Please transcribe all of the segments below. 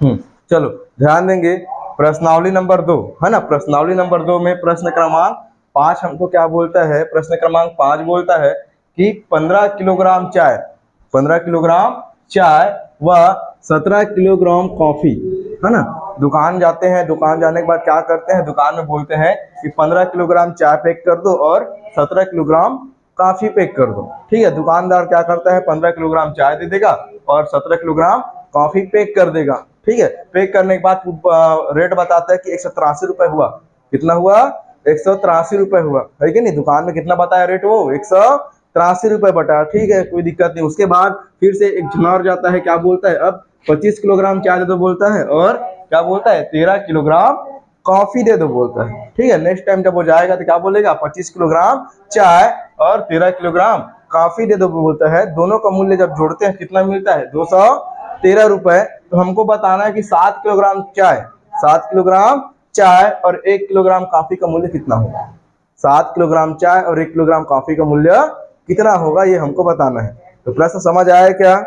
चलो ध्यान देंगे। प्रश्नावली नंबर 2 है ना, प्रश्नावली नंबर 2 में प्रश्न क्रमांक 5 हमको क्या बोलता है, प्रश्न क्रमांक 5 बोलता है कि 15 किलोग्राम चाय, 15 किलोग्राम चाय व 17 किलोग्राम कॉफी, है ना। दुकान जाते हैं, दुकान जाने के बाद क्या करते हैं, दुकान में बोलते हैं कि 15 किलोग्राम चाय पैक कर दो और 17 किलोग्राम कॉफी पैक कर दो। ठीक है, दुकानदार क्या करता है, 15 किलोग्राम चाय दे देगा और 17 किलोग्राम कॉफी पैक कर देगा। ठीक है, पैक करने के बाद रेट बताता है कि 183 रुपए हुआ। कितना हुआ, 183 रुपए हुआ, है कि नहीं। दुकान में कितना बताया रेट, वो 183 रुपए बटा। ठीक है, कोई दिक्कत नहीं। उसके बाद फिर से एक झुना और जाता है, क्या बोलता है, अब 25 किलोग्राम चाय दे दो बोलता है और क्या बोलता है, 13 किलोग्राम कॉफी दे दो बोलता है। ठीक है, नेक्स्ट टाइम जब वो जाएगा तो क्या बोलेगा, 25 किलोग्राम चाय और 13 किलोग्राम कॉफी दे दो बोलता है। दोनों का मूल्य जब जोड़ते हैं कितना मिलता है, 213 रुपए। तो हमको बताना है कि 7 किलोग्राम चाय, 7 किलोग्राम चाय और 1 किलोग्राम कॉफी का मूल्य कितना होगा। 7 किलोग्राम चाय और 1 किलोग्राम कॉफी का मूल्य कितना होगा, ये हमको बताना है। तो प्रश्न समझ आया क्या।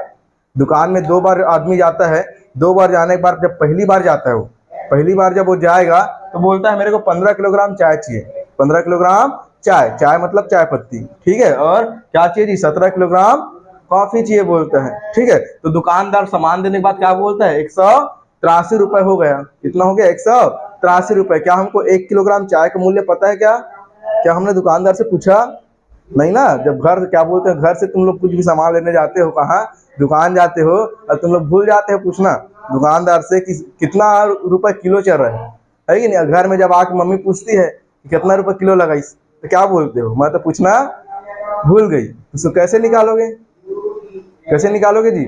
दुकान में 2 बार आदमी जाता है, 2 बार जाने के बाद जब पहली बार जाता है, वो पहली बार जब वो जाएगा तो बोलता है मेरे को 15 किलोग्राम चाय चाहिए, 15 किलोग्राम चाय, चाय मतलब चाय पत्ती। ठीक है, और क्या चाहिए जी, 17 किलोग्राम कॉफी चाहिए बोलता है। ठीक है, तो दुकानदार सामान देने के बाद क्या बोलता है, 183 रुपए हो गया। कितना हो गया, 183 रुपए। क्या हमको 1 किलोग्राम चाय का मूल्य पता है क्या, क्या हमने दुकानदार से पूछा नहीं ना। जब घर क्या बोलते हैं, घर से तुम लोग कुछ भी सामान लेने जाते हो, कहाँ दुकान जाते हो, और तुम लोग भूल जाते हो पूछना दुकानदार से कि कितना रुपए किलो चल रहा है कि नहीं। घर में जब आके मम्मी पूछती है कि कितना रुपए किलो लगाई, तो क्या बोलते हो, मैं तो पूछना भूल गई। इसको कैसे निकालोगे, कैसे निकालोगे जी,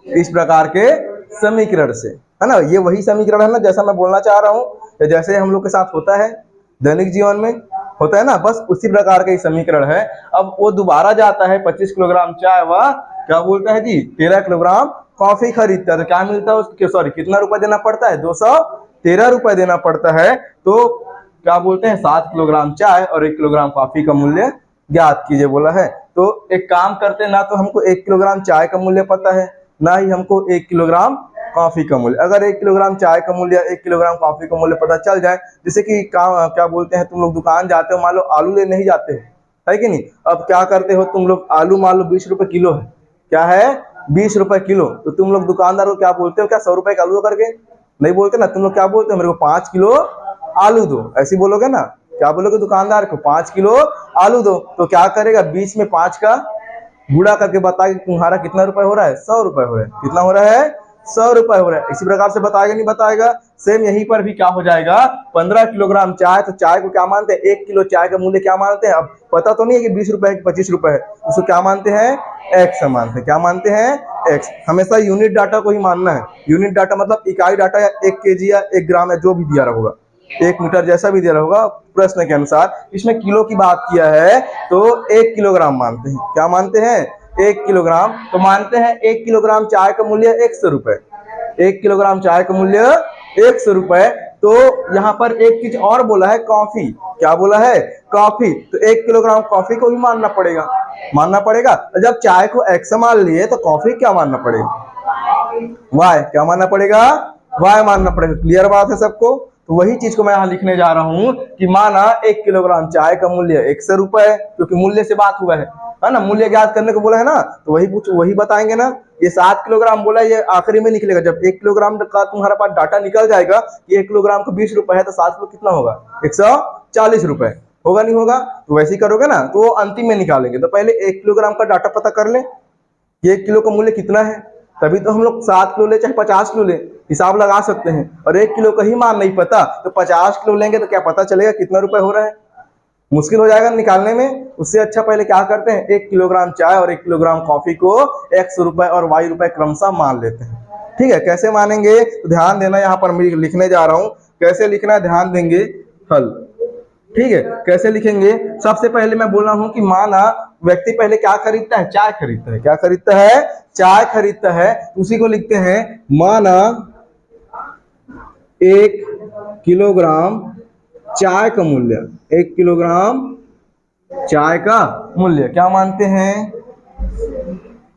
इस प्रकार के समीकरण से, है ना। ये वही समीकरण है ना, जैसा मैं बोलना चाह रहा हूँ, जैसे हम लोग के साथ होता है दैनिक जीवन में होता है ना, बस उसी प्रकार का ही समीकरण है। अब वो दोबारा जाता है 25 किलोग्राम चाय व क्या बोलता है जी, 13 किलोग्राम कॉफी खरीदता है। तो क्या मिलता है उसके, सॉरी कितना रुपए देना पड़ता है, 213 रुपए देना पड़ता है। तो क्या बोलते हैं, 7 किलोग्राम चाय और 1 किलोग्राम कॉफी का मूल्य ज्ञात कीजिए बोला है। तो एक काम करते हैं ना, तो हमको 1 किलोग्राम चाय का मूल्य पता है, ना ही हमको 1 किलोग्राम कॉफी का मूल्य। अगर 1 किलोग्राम चाय का मूल्य, 1 किलोग्राम कॉफी का मूल्य पता चल जाए, जैसे कि क्या बोलते हैं, तुम लोग दुकान जाते हो, मान लो आलू लेने ही जाते हो, है कि नहीं। अब क्या करते हो तुम लोग, आलू मान लो 20 रुपए किलो है, क्या है 20 रुपए किलो। तो तुम लोग दुकानदार को क्या बोलते हो, क्या 100 रुपए का आलू करके नहीं बोलते ना, तुम लोग क्या बोलते हो, मेरे को 5 किलो आलू दो, ऐसे बोलोगे ना। क्या बोलोगे दुकानदार को, 5 किलो आलू दो। तो क्या करेगा, 20 में 5 का गुणा करके बता कि तुम्हारा कितना रुपए हो रहा है, 100 रुपए हो रहा है। कितना हो रहा है, 100 रुपए हो रहा है। इसी प्रकार से बताएगा नहीं बताएगा। सेम यहीं पर भी क्या हो जाएगा, 15 किलोग्राम चाय, तो चाय को क्या मानते हैं, 1 किलो चाय का मूल्य क्या मानते हैं। अब पता तो नहीं है कि 20 रुपए है कि 25 रुपए है, उसको क्या मानते हैं, एक्स मानते हैं। क्या मानते हैं, एक्स। हमेशा यूनिट डाटा को ही मानना है। यूनिट डाटा मतलब इकाई डाटा, या 1 केजी या 1 ग्राम, या जो भी दिया होगा, 1 मीटर जैसा भी दिया होगा प्रश्न के अनुसार। इसमें किलो की बात किया है तो 1 किलोग्राम मानते हैं। क्या मानते हैं, 1 किलोग्राम। तो मानते हैं 1 किलोग्राम चाय का मूल्य 100 रुपए, 1 किलोग्राम चाय का मूल्य 100 रुपए। तो यहाँ पर एक चीज और बोला है, कॉफी। क्या बोला है, कॉफी। तो 1 किलोग्राम कॉफी को भी मानना पड़ेगा, मानना पड़ेगा। जब चाय को एक्स मान लिए तो कॉफी क्या मानना पड़ेगा, वाई। क्या मानना पड़ेगा, वाई मानना पड़ेगा। क्लियर बात है सबको। तो वही चीज को मैं यहाँ लिखने जा रहा हूँ कि माना 1 किलोग्राम चाय का मूल्य 100 रुपए, क्योंकि मूल्य से बात हुआ है ना, मूल्य ज्ञात करने को बोला है ना, तो वही बताएंगे ना। ये 7 किलोग्राम बोला, ये आखिरी में निकलेगा। जब 1 किलोग्राम का तुम्हारे पास डाटा निकल जाएगा कि 1 किलोग्राम का 20 रुपए है, तो 7 किलो कितना होगा, 140 रुपए होगा, नहीं होगा। तो वैसे ही करोगे ना, तो वो अंतिम में निकालेंगे। तो पहले 1 किलोग्राम का डाटा पता कर ले कि 1 किलो का मूल्य कितना है, तभी तो हम लोग 7 किलो ले चाहे 50 किलो ले, हिसाब लगा सकते हैं। और 1 किलो का ही मान नहीं पता तो 50 किलो लेंगे तो क्या पता चलेगा कितना रुपए हो रहा है, मुश्किल हो जाएगा निकालने में। उससे अच्छा पहले क्या करते हैं, 1 किलोग्राम चाय और 1 किलोग्राम कॉफी को एक्स रुपए और वाई रुपए क्रमशः मान लेते हैं। ठीक है, कैसे मानेंगे तो ध्यान देना, यहाँ पर मैं लिखने जा रहा हूँ कैसे लिखना है, ध्यान देंगे। हल, ठीक है, कैसे लिखेंगे। सबसे पहले मैं बोल रहा हूं कि माना व्यक्ति पहले क्या खरीदता है, चाय खरीदता है। क्या खरीदता है, चाय खरीदता है। उसी को लिखते हैं, माना 1 किलोग्राम चाय का मूल्य, 1 किलोग्राम चाय का मूल्य क्या मानते हैं,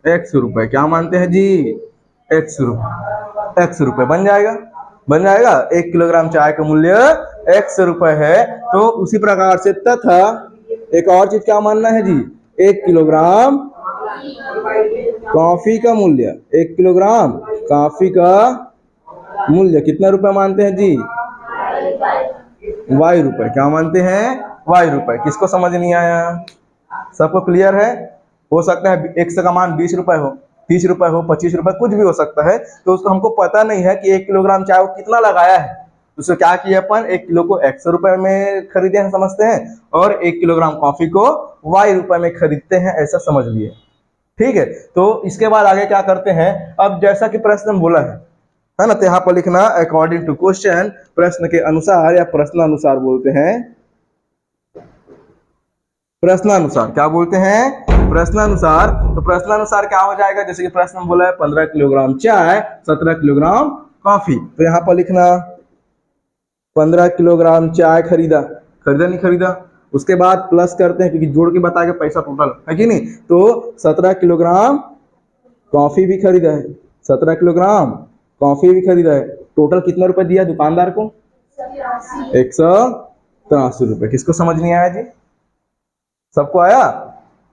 100 रुपए। क्या मानते हैं जी, एक्स रुपए बन जाएगा, बन जाएगा। 1 किलोग्राम चाय का मूल्य एक्स रुपए है। तो उसी प्रकार से तथा एक और चीज क्या मानना है जी, 1 किलोग्राम कॉफी का मूल्य, 1 किलोग्राम कॉफी का मूल्य कितना रुपए मानते हैं जी, वाई रुपए। क्या मानते हैं, वाई रुपए। किसको समझ नहीं आया, सबको क्लियर है। हो सकता है एक्स का मान 20 रुपए हो, 30 रुपए हो, 25 रुपए, कुछ भी हो सकता है। तो उसको हमको पता नहीं है कि 1 किलोग्राम चाय वो कितना लगाया है। उसको क्या किया अपन, 1 किलो को 100 रुपए में खरीदे हैं समझते हैं, और 1 किलोग्राम कॉफी को वाई रुपए में खरीदते हैं, ऐसा समझ लिए। ठीक है, तो इसके बाद आगे क्या करते हैं। अब जैसा कि प्रश्न में बोला है ना, तो यहाँ पर लिखना अकॉर्डिंग टू क्वेश्चन, प्रश्न के अनुसार या प्रश्नानुसार बोलते हैं, प्रश्नानुसार। क्या बोलते हैं, प्रश्नानुसार। तो प्रश्नानुसार क्या हो जाएगा, जैसे कि प्रश्न में बोला है 15 किलोग्राम चाय, 17 किलोग्राम कॉफी। तो यहाँ पर लिखना 15 किलोग्राम चाय खरीदा, खरीदा नहीं खरीदा, उसके बाद प्लस करते हैं क्योंकि जोड़ के बताएगा पैसा टोटल है कि नहीं। तो 17 किलोग्राम कॉफी भी खरीदा है, 17 किलोग्राम कॉफी भी खरीदा है। टोटल कितना रुपए दिया दुकानदार को, 183 रुपए। किसको समझ नहीं आया जी, सबको आया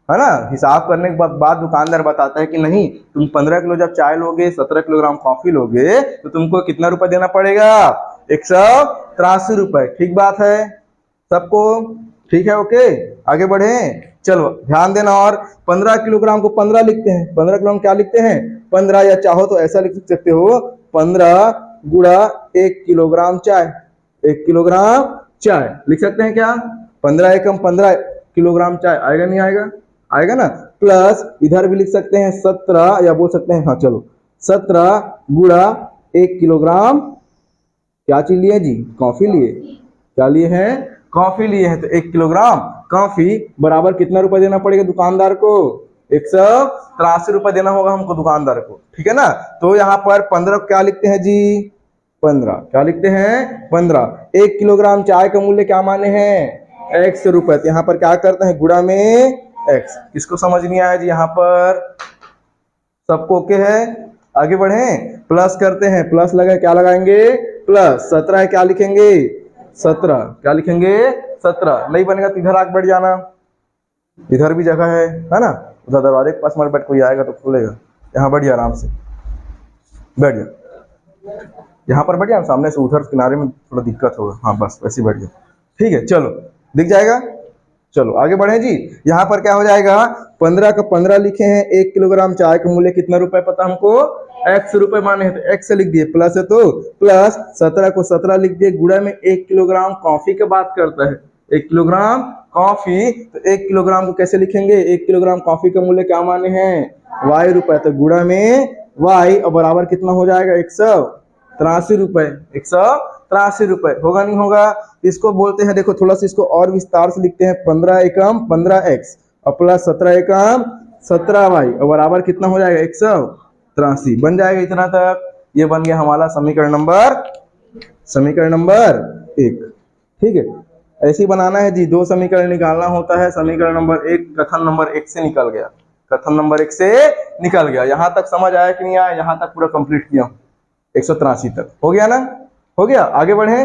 है ना। हिसाब करने के बाद दुकानदार बताता है कि नहीं, तुम 15 किलो जब चाय लोगे, 17 किलोग्राम कॉफी लोगे, तो तुमको कितना रुपए देना पड़ेगा, 183 रुपए। ठीक बात है सबको, ठीक है, ओके। आगे बढ़े, चलो ध्यान देना। और 15 किलोग्राम को 15 लिखते हैं, 15 किलोग्राम क्या लिखते हैं, 15, या चाहो तो ऐसा लिख सकते हो 15 गुणा 1 किलोग्राम चाय, 1 किलोग्राम चाय लिख सकते हैं क्या, 15 एकम 15 किलोग्राम चाय आएगा नहीं आएगा, आएगा ना। प्लस इधर भी लिख सकते हैं 17, या बोल सकते हैं, हाँ चलो 17 गुणा 1 किलोग्राम क्या चीज लिए जी, कॉफी लिए। क्या लिए हैं, कॉफी लिए हैं। तो 1 किलोग्राम कॉफी बराबर कितना रुपए देना पड़ेगा दुकानदार को, 183 रुपए देना होगा हमको दुकानदार को, ठीक है ना। तो यहाँ पर 15 क्या लिखते हैं जी, 15 क्या लिखते हैं, 15। 1 किलोग्राम चाय का मूल्य क्या माने हैं, एक्स रुपए। तो यहाँ पर क्या करते हैं, गुणा में एक्स। किसको समझ नहीं आया जी, यहाँ पर सबको ओके है। आगे बढ़े, प्लस करते हैं, प्लस लगा क्या लगाएंगे, प्लस 17 क्या लिखेंगे, 17 क्या लिखेंगे, 17। नहीं बनेगा तो इधर आगे बढ़ जाना, इधर भी जगह है ना, उधर दरवाजे के पास मत बैठ, कोई आएगा तो खोलेगा। यहाँ बढ़िया आराम से बैठ जा, यहाँ पर बैठ जा, सामने से उधर किनारे में थोड़ा दिक्कत होगा, हाँ बस वैसे बैठ जा, ठीक है। चलो दिख जाएगा, चलो आगे बढ़े जी। यहाँ पर क्या हो जाएगा, 15 का 15 लिखे हैं, 1 किलोग्राम चाय का मूल्य कितना रुपए पता हमको, एक्स रुपए माने हैं, तो एक्स से लिख दिए, प्लस है तो प्लस 17 को 17 लिख दिए, गुणा में 1 किलोग्राम कॉफी की बात करता है, 1 किलोग्राम कॉफी। तो 1 किलोग्राम को कैसे लिखेंगे, 1 किलोग्राम कॉफी का मूल्य क्या माने हैं, वाई रुपए। तो गुणा में वाई और बराबर कितना हो जाएगा, 183 रुपए, 183 रुपए। होगा नहीं होगा, इसको बोलते हैं, देखो थोड़ा सा इसको और विस्तार से लिखते हैं, 15 एकम 15 एक्स और प्लस 17 एकम 17 वाई और बराबर कितना हो जाएगा, 183 बन जाएगा। इतना तक ये बन गया हमारा समीकरण नंबर 1। ठीक है, ऐसे ही बनाना है जी, 2 समीकरण निकालना होता है। समीकरण नंबर 1 कथन नंबर 1 से निकल गया, कथन नंबर 1 से निकल गया। यहां तक समझ आया कि नहीं आया, यहां तक पूरा कंप्लीट किया, 183 तक हो गया ना, हो गया। आगे बढ़े,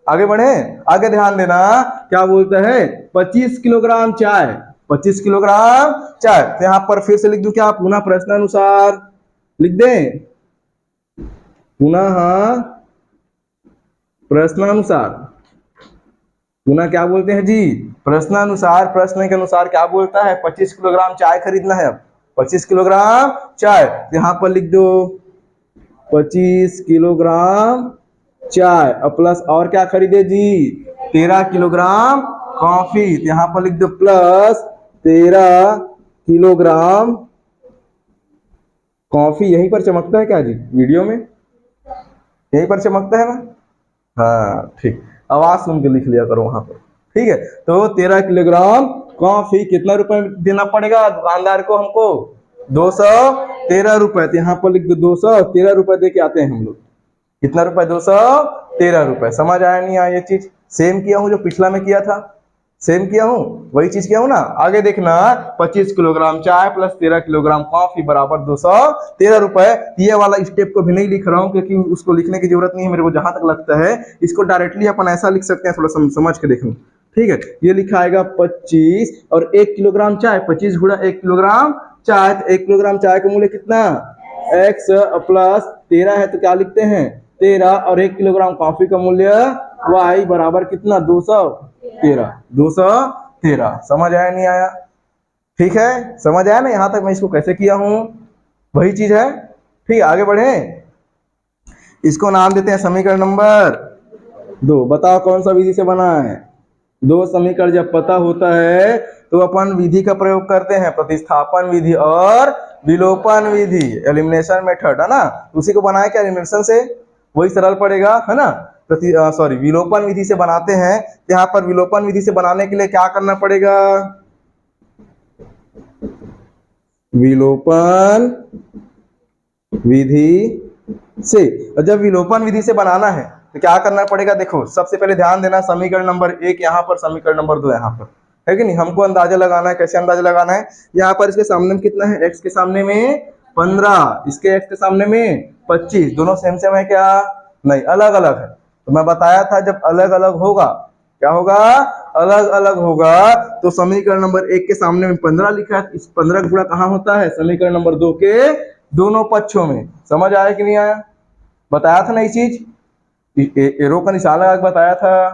आगे बढ़े, आगे ध्यान देना क्या बोलता है, 25 किलोग्राम चाय, 25 किलोग्राम चाय। तो यहां पर फिर से लिख दूं क्या, पुनः प्रश्नानुसार लिख दें, पुनः प्रश्नानुसार, पुनः क्या बोलते हैं जी, प्रश्नानुसार। प्रश्न के अनुसार क्या बोलता है, 25 किलोग्राम चाय खरीदना है। अब 25 किलोग्राम चाय, यहां पर लिख दो 25 किलोग्राम चाय और प्लस और क्या खरीदे जी, 13 किलोग्राम कॉफी। यहां पर लिख दो प्लस 13 किलोग्राम कॉफी। यहीं पर चमकता है क्या जी, वीडियो में यहीं पर चमकता है ना, हाँ ठीक, आवाज सुन के लिख लिया करो वहां पर, ठीक है। तो 13 किलोग्राम कॉफी कितना रुपए देना पड़ेगा दुकानदार को हमको, 213 रुपए। तो यहाँ पर लिख दो 213 रुपए दे के आते हैं हम लोग। कितना रुपए, 213 रुपए। समझ आया नहीं आया, ये चीज सेम किया हूं जो पिछला में किया था, सेम किया हूँ, वही चीज किया हूँ ना। आगे देखना, 25 किलोग्राम चाय प्लस 13 किलोग्राम कॉफी बराबर 213 रुपए। ये वाला स्टेप को भी नहीं लिख रहा हूँ क्योंकि उसको लिखने की जरूरत नहीं है मेरे को, जहां तक लगता है इसको डायरेक्टली अपन ऐसा लिख सकते हैं, थोड़ा समझ के देख लो। ठीक है, ये लिखा आएगा 25 और 1 किलोग्राम चाय, 25 गुणा 1 किलोग्राम चाय, तो 1 किलोग्राम चाय का मूल्य कितना, x प्लस 13 है तो क्या लिखते हैं 13, और 1 किलोग्राम कॉफी का मूल्य y बराबर कितना 213। समझ आया नहीं आया? ठीक है, समझ आया ना यहां तक मैं इसको कैसे किया हूं, वही चीज है। ठीक है, आगे बढ़े, इसको नाम देते हैं समीकरण नंबर 2। बताओ कौन सा विधि से बना है। दो समीकरण जब पता होता है तो अपन विधि का प्रयोग करते हैं, प्रतिस्थापन विधि और विलोपन विधि, एलिमिनेशन मेथड, है ना। उसी को बनाए क्या एलिमिनेशन से, वही सरल पड़ेगा, है ना। विलोपन विधि से बनाते हैं। यहाँ पर विलोपन विधि से बनाने के लिए क्या करना पड़ेगा, विलोपन विधि से, और जब विलोपन विधि से बनाना है तो क्या करना पड़ेगा, देखो सबसे पहले ध्यान देना, समीकरण नंबर 1 यहाँ पर, समीकरण नंबर 2 यहाँ पर, है कि नहीं। हमको अंदाजा लगाना है, कैसे अंदाजा लगाना है, यहाँ पर इसके सामने में कितना है, x के सामने में 15, इसके x के सामने में 25, दोनों सेम सेम है क्या, नहीं, अलग अलग है। तो मैं बताया था जब अलग अलग होगा, क्या होगा, अलग अलग होगा, तो समीकरण नंबर 1 के सामने में 15 लिखा है, इस 15 गुणा कहाँ होता है, समीकरण नंबर 2 के दोनों पक्षों में। समझ आया कि नहीं आया, बताया था ना ये चीज, एरो का निशान लगा के बताया था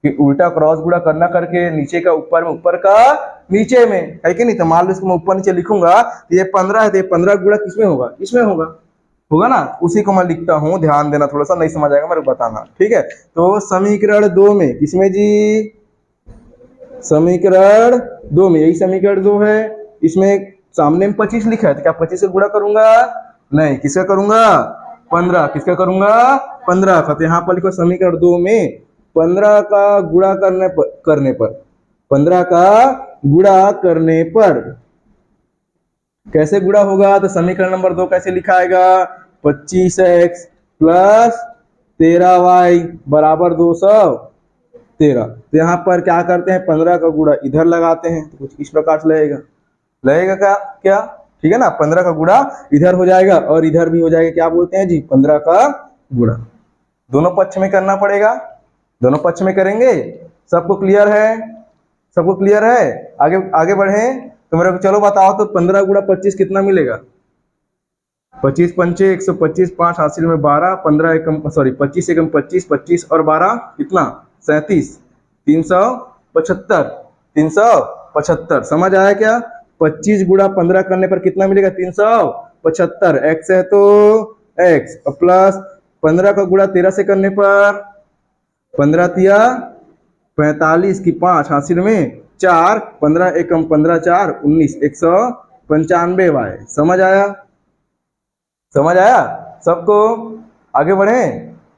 कि उल्टा क्रॉस गुणा करना करके नीचे का ऊपर में, ऊपर का नीचे में, है कि नहीं। तो मान लो इसको मैं ऊपर नीचे लिखूंगा तो ये 15 है, तो ये 15 गुणा किसमें होगा, इसमें होगा, होगा ना, उसी को मैं लिखता हूँ। ध्यान देना, थोड़ा सा नहीं समझ आएगा मेरे को बताना, ठीक है। तो समीकरण 2 में, किसमें जी, समीकरण 2 में, यही समीकरण 2 है, इसमें सामने में 25 लिखा है, तो क्या 25 से गुणा करूंगा, नहीं, किसका करूंगा, 15, किसका करूंगा, 15 का। तो यहाँ पर लिखो समीकरण 2 में 15 का गुणा करने पर 15 का गुणा करने पर कैसे गुणा होगा, तो समीकरण नंबर 2 कैसे लिखाएगा, 25x प्लस 13y बराबर 213। तो यहाँ पर क्या करते हैं, 15 का गुणा इधर लगाते हैं, तो कुछ इस प्रकार से लगेगा, लगेगा क्या, ठीक है ना। 15 का गुणा इधर हो जाएगा और इधर भी हो जाएगा, क्या बोलते हैं जी, 15 का गुणा। दोनों पक्ष में करना पड़ेगा, दोनों पक्ष में करेंगे। सबको क्लियर है, सबको क्लियर है, आगे आगे बढ़े। तो मेरे को चलो बताओ, तो 15 गुणा 25 कितना मिलेगा, 25 पंचे 125, 5 हासिल में 12, 15 एकम सॉरी 25 एकम 25, 25 और 12 कितना 37, 375, 375। समझ आया क्या, 25 गुणा 15 करने पर कितना मिलेगा, 375, x है तो x प्लस 15 का गुणा 13 से करने पर 15 तिया 45 की 5 हासिल में 4, 15 एकम 15 4 19, 195 वाई। समझ आया, समझ आया सबको, आगे बढ़े।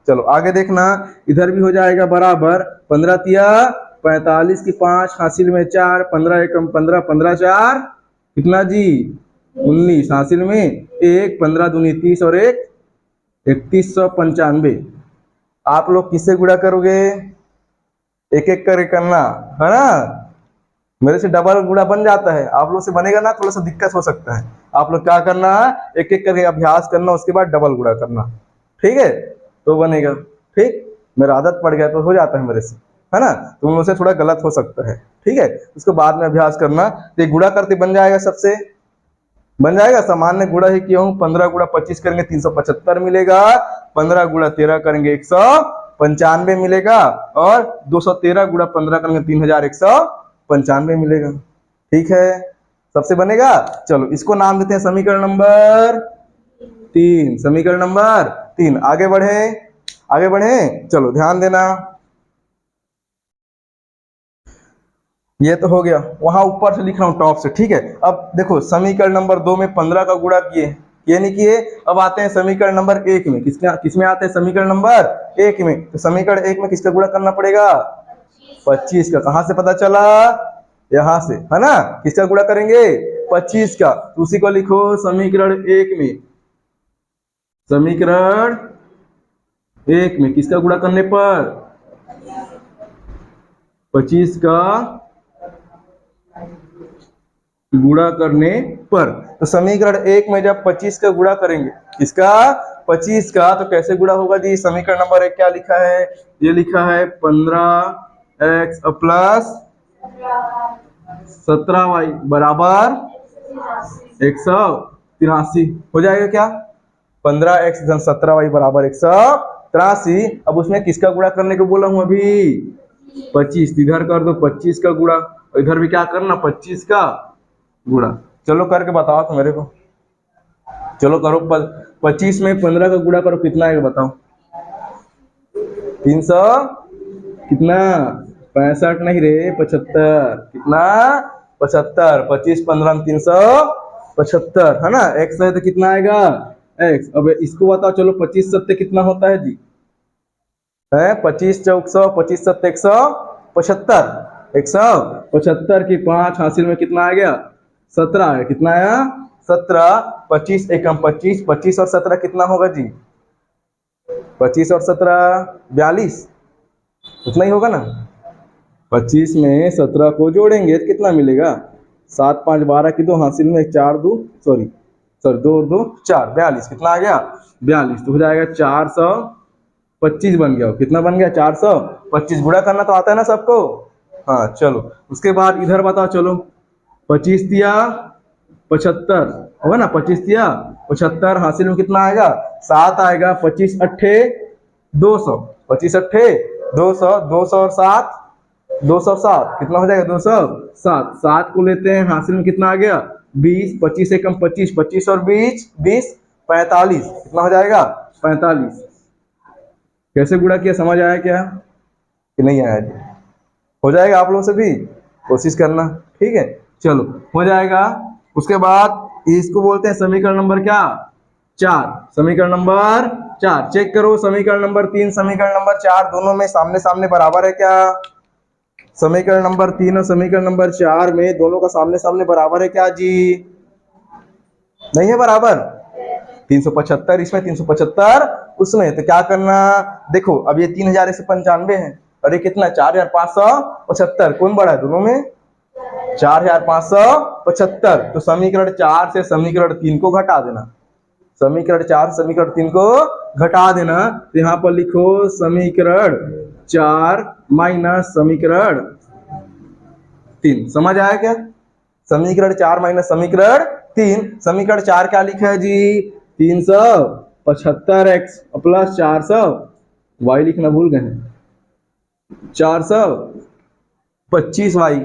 चलो आगे देखना, इधर भी हो जाएगा बराबर, 15 तिया 45 की 5 हासिल में 4, 15 एकम 15 15 4 कितना जी 19 हासिल में 1, 15 दूनी 30 और 1 3195। आप लोग किससे गुणा करोगे, एक एक करके करना, है ना। मेरे से डबल गुणा बन जाता है, आप लोग से बनेगा ना, थोड़ा सा दिक्कत हो सकता है। आप लोग क्या करना है, एक एक करके अभ्यास करना, उसके बाद डबल गुणा करना, ठीक है, तो बनेगा। ठीक, मेरा आदत पड़ गया तो हो जाता है मेरे से, है ना। तुम लोग से थोड़ा गलत हो सकता है, ठीक है, उसको बाद में अभ्यास करना। तो गुणा करते बन जाएगा, सबसे बन जाएगा, सामान्य गुणा ही किया हूँ। 15 गुणा 25 करेंगे 375 मिलेगा, 15 गुणा 13 करेंगे 195 मिलेगा, और 213 गुणा 15 करेंगे 3195 मिलेगा। ठीक है, सबसे बनेगा। चलो इसको नाम देते हैं समीकरण नंबर 3, समीकरण नंबर 3। आगे बढ़े, आगे बढ़े, चलो ध्यान देना, ये तो हो गया, वहां ऊपर से लिख रहा हूं टॉप से, ठीक है। अब देखो समीकरण नंबर 2 में 15 का गुणा किए, ये नहीं किए। अब आते हैं समीकरण नंबर 1 में, किसमें आते हैं, समीकरण नंबर 1 में। तो समीकरण 1 में किसका गुणा करना पड़ेगा, 25 का। कहां से पता चला, यहां से, है ना। किसका गुणा करेंगे, 25 का। तो उसी को लिखो समीकरण 1 में, समीकरण 1 में किसका गुणा करने पर 25 का गुणा करने पर। तो समीकरण 1 में जब 25 का गुणा करेंगे, इसका 25 का, तो कैसे गुणा होगा जी? समीकरण नंबर 1 क्या लिखा है? ये लिखा है 15x प्लस 17y बराबर 183। हो जाएगा क्या? 15x 17y बराबर 183। अब उसमें किसका गुणा करने को बोला हूं अभी? 25। इधर कर दो 25 का गुणा, इधर भी क्या करना? 25 का गुणा। चलो करके बताओ तो मेरे को। चलो करो। 25 में 15 का गुणा करो, कितना आएगा बताओ? 300 कितना? 65 नहीं रे, 75। कितना? 75। 25 15 375 है ना। x है तो कितना आएगा? x। अब इसको बताओ। चलो 25 सत्ते कितना होता है जी? है 25 चौक 100, 25 सत्ते 175। 175 की 5 हासिल में कितना आ गया? 17 है। कितना आया? 17। 25 एकम 25, 25 और 17 कितना होगा जी? 25 और 17 42, उतना ही होगा ना। 25 में 17 को जोड़ेंगे तो कितना मिलेगा? 7 5 12 की 2 हासिल में 4 2 सॉरी 2 2 4 42। कितना आ गया? 42। तो हो जाएगा 425 बन गया। कितना बन गया? 425। गुणा करना तो आता है ना सबको? हाँ चलो। उसके बाद इधर बताओ। चलो 25 दिया 75 होगा ना। 25 दिया 75 हासिल में कितना आएगा? 7 आएगा। 25 अट्ठे 200, 25 अट्ठे 200, 200 और 7 207। कितना हो जाएगा? 207। 7 को लेते हैं, हासिल में कितना आ गया? 20। 25 से कम 25, 25 और 20 20 45। कितना हो जाएगा? 45। कैसे गुणा किया समझ आया क्या कि नहीं आया जी? हो जाएगा आप लोगों से भी कोशिश करना, ठीक है। चलो हो जाएगा। उसके बाद इसको बोलते हैं समीकरण नंबर क्या? 4। समीकरण नंबर 4 चेक करो। समीकरण नंबर 3 समीकरण नंबर 4 दोनों में सामने सामने बराबर है क्या? समीकरण नंबर 3 और समीकरण नंबर 4 में दोनों का सामने सामने बराबर है क्या जी? नहीं है बराबर। 375 इसमें, 375 उसमें। तो क्या करना? देखो अब ये 3195 है और ये कितना? 4575। कौन बड़ा है दोनों में? 4575। तो समीकरण 4 से समीकरण 3 को घटा देना। समीकरण 4 समीकरण 3 को घटा देना। तो यहां पर लिखो समीकरण 4 माइनस समीकरण 3। समझ आया क्या? समीकरण 4 माइनस समीकरण 3। समीकरण 4 क्या लिखा है जी? 375x प्लस 400 y लिखना भूल गए हैं। 425y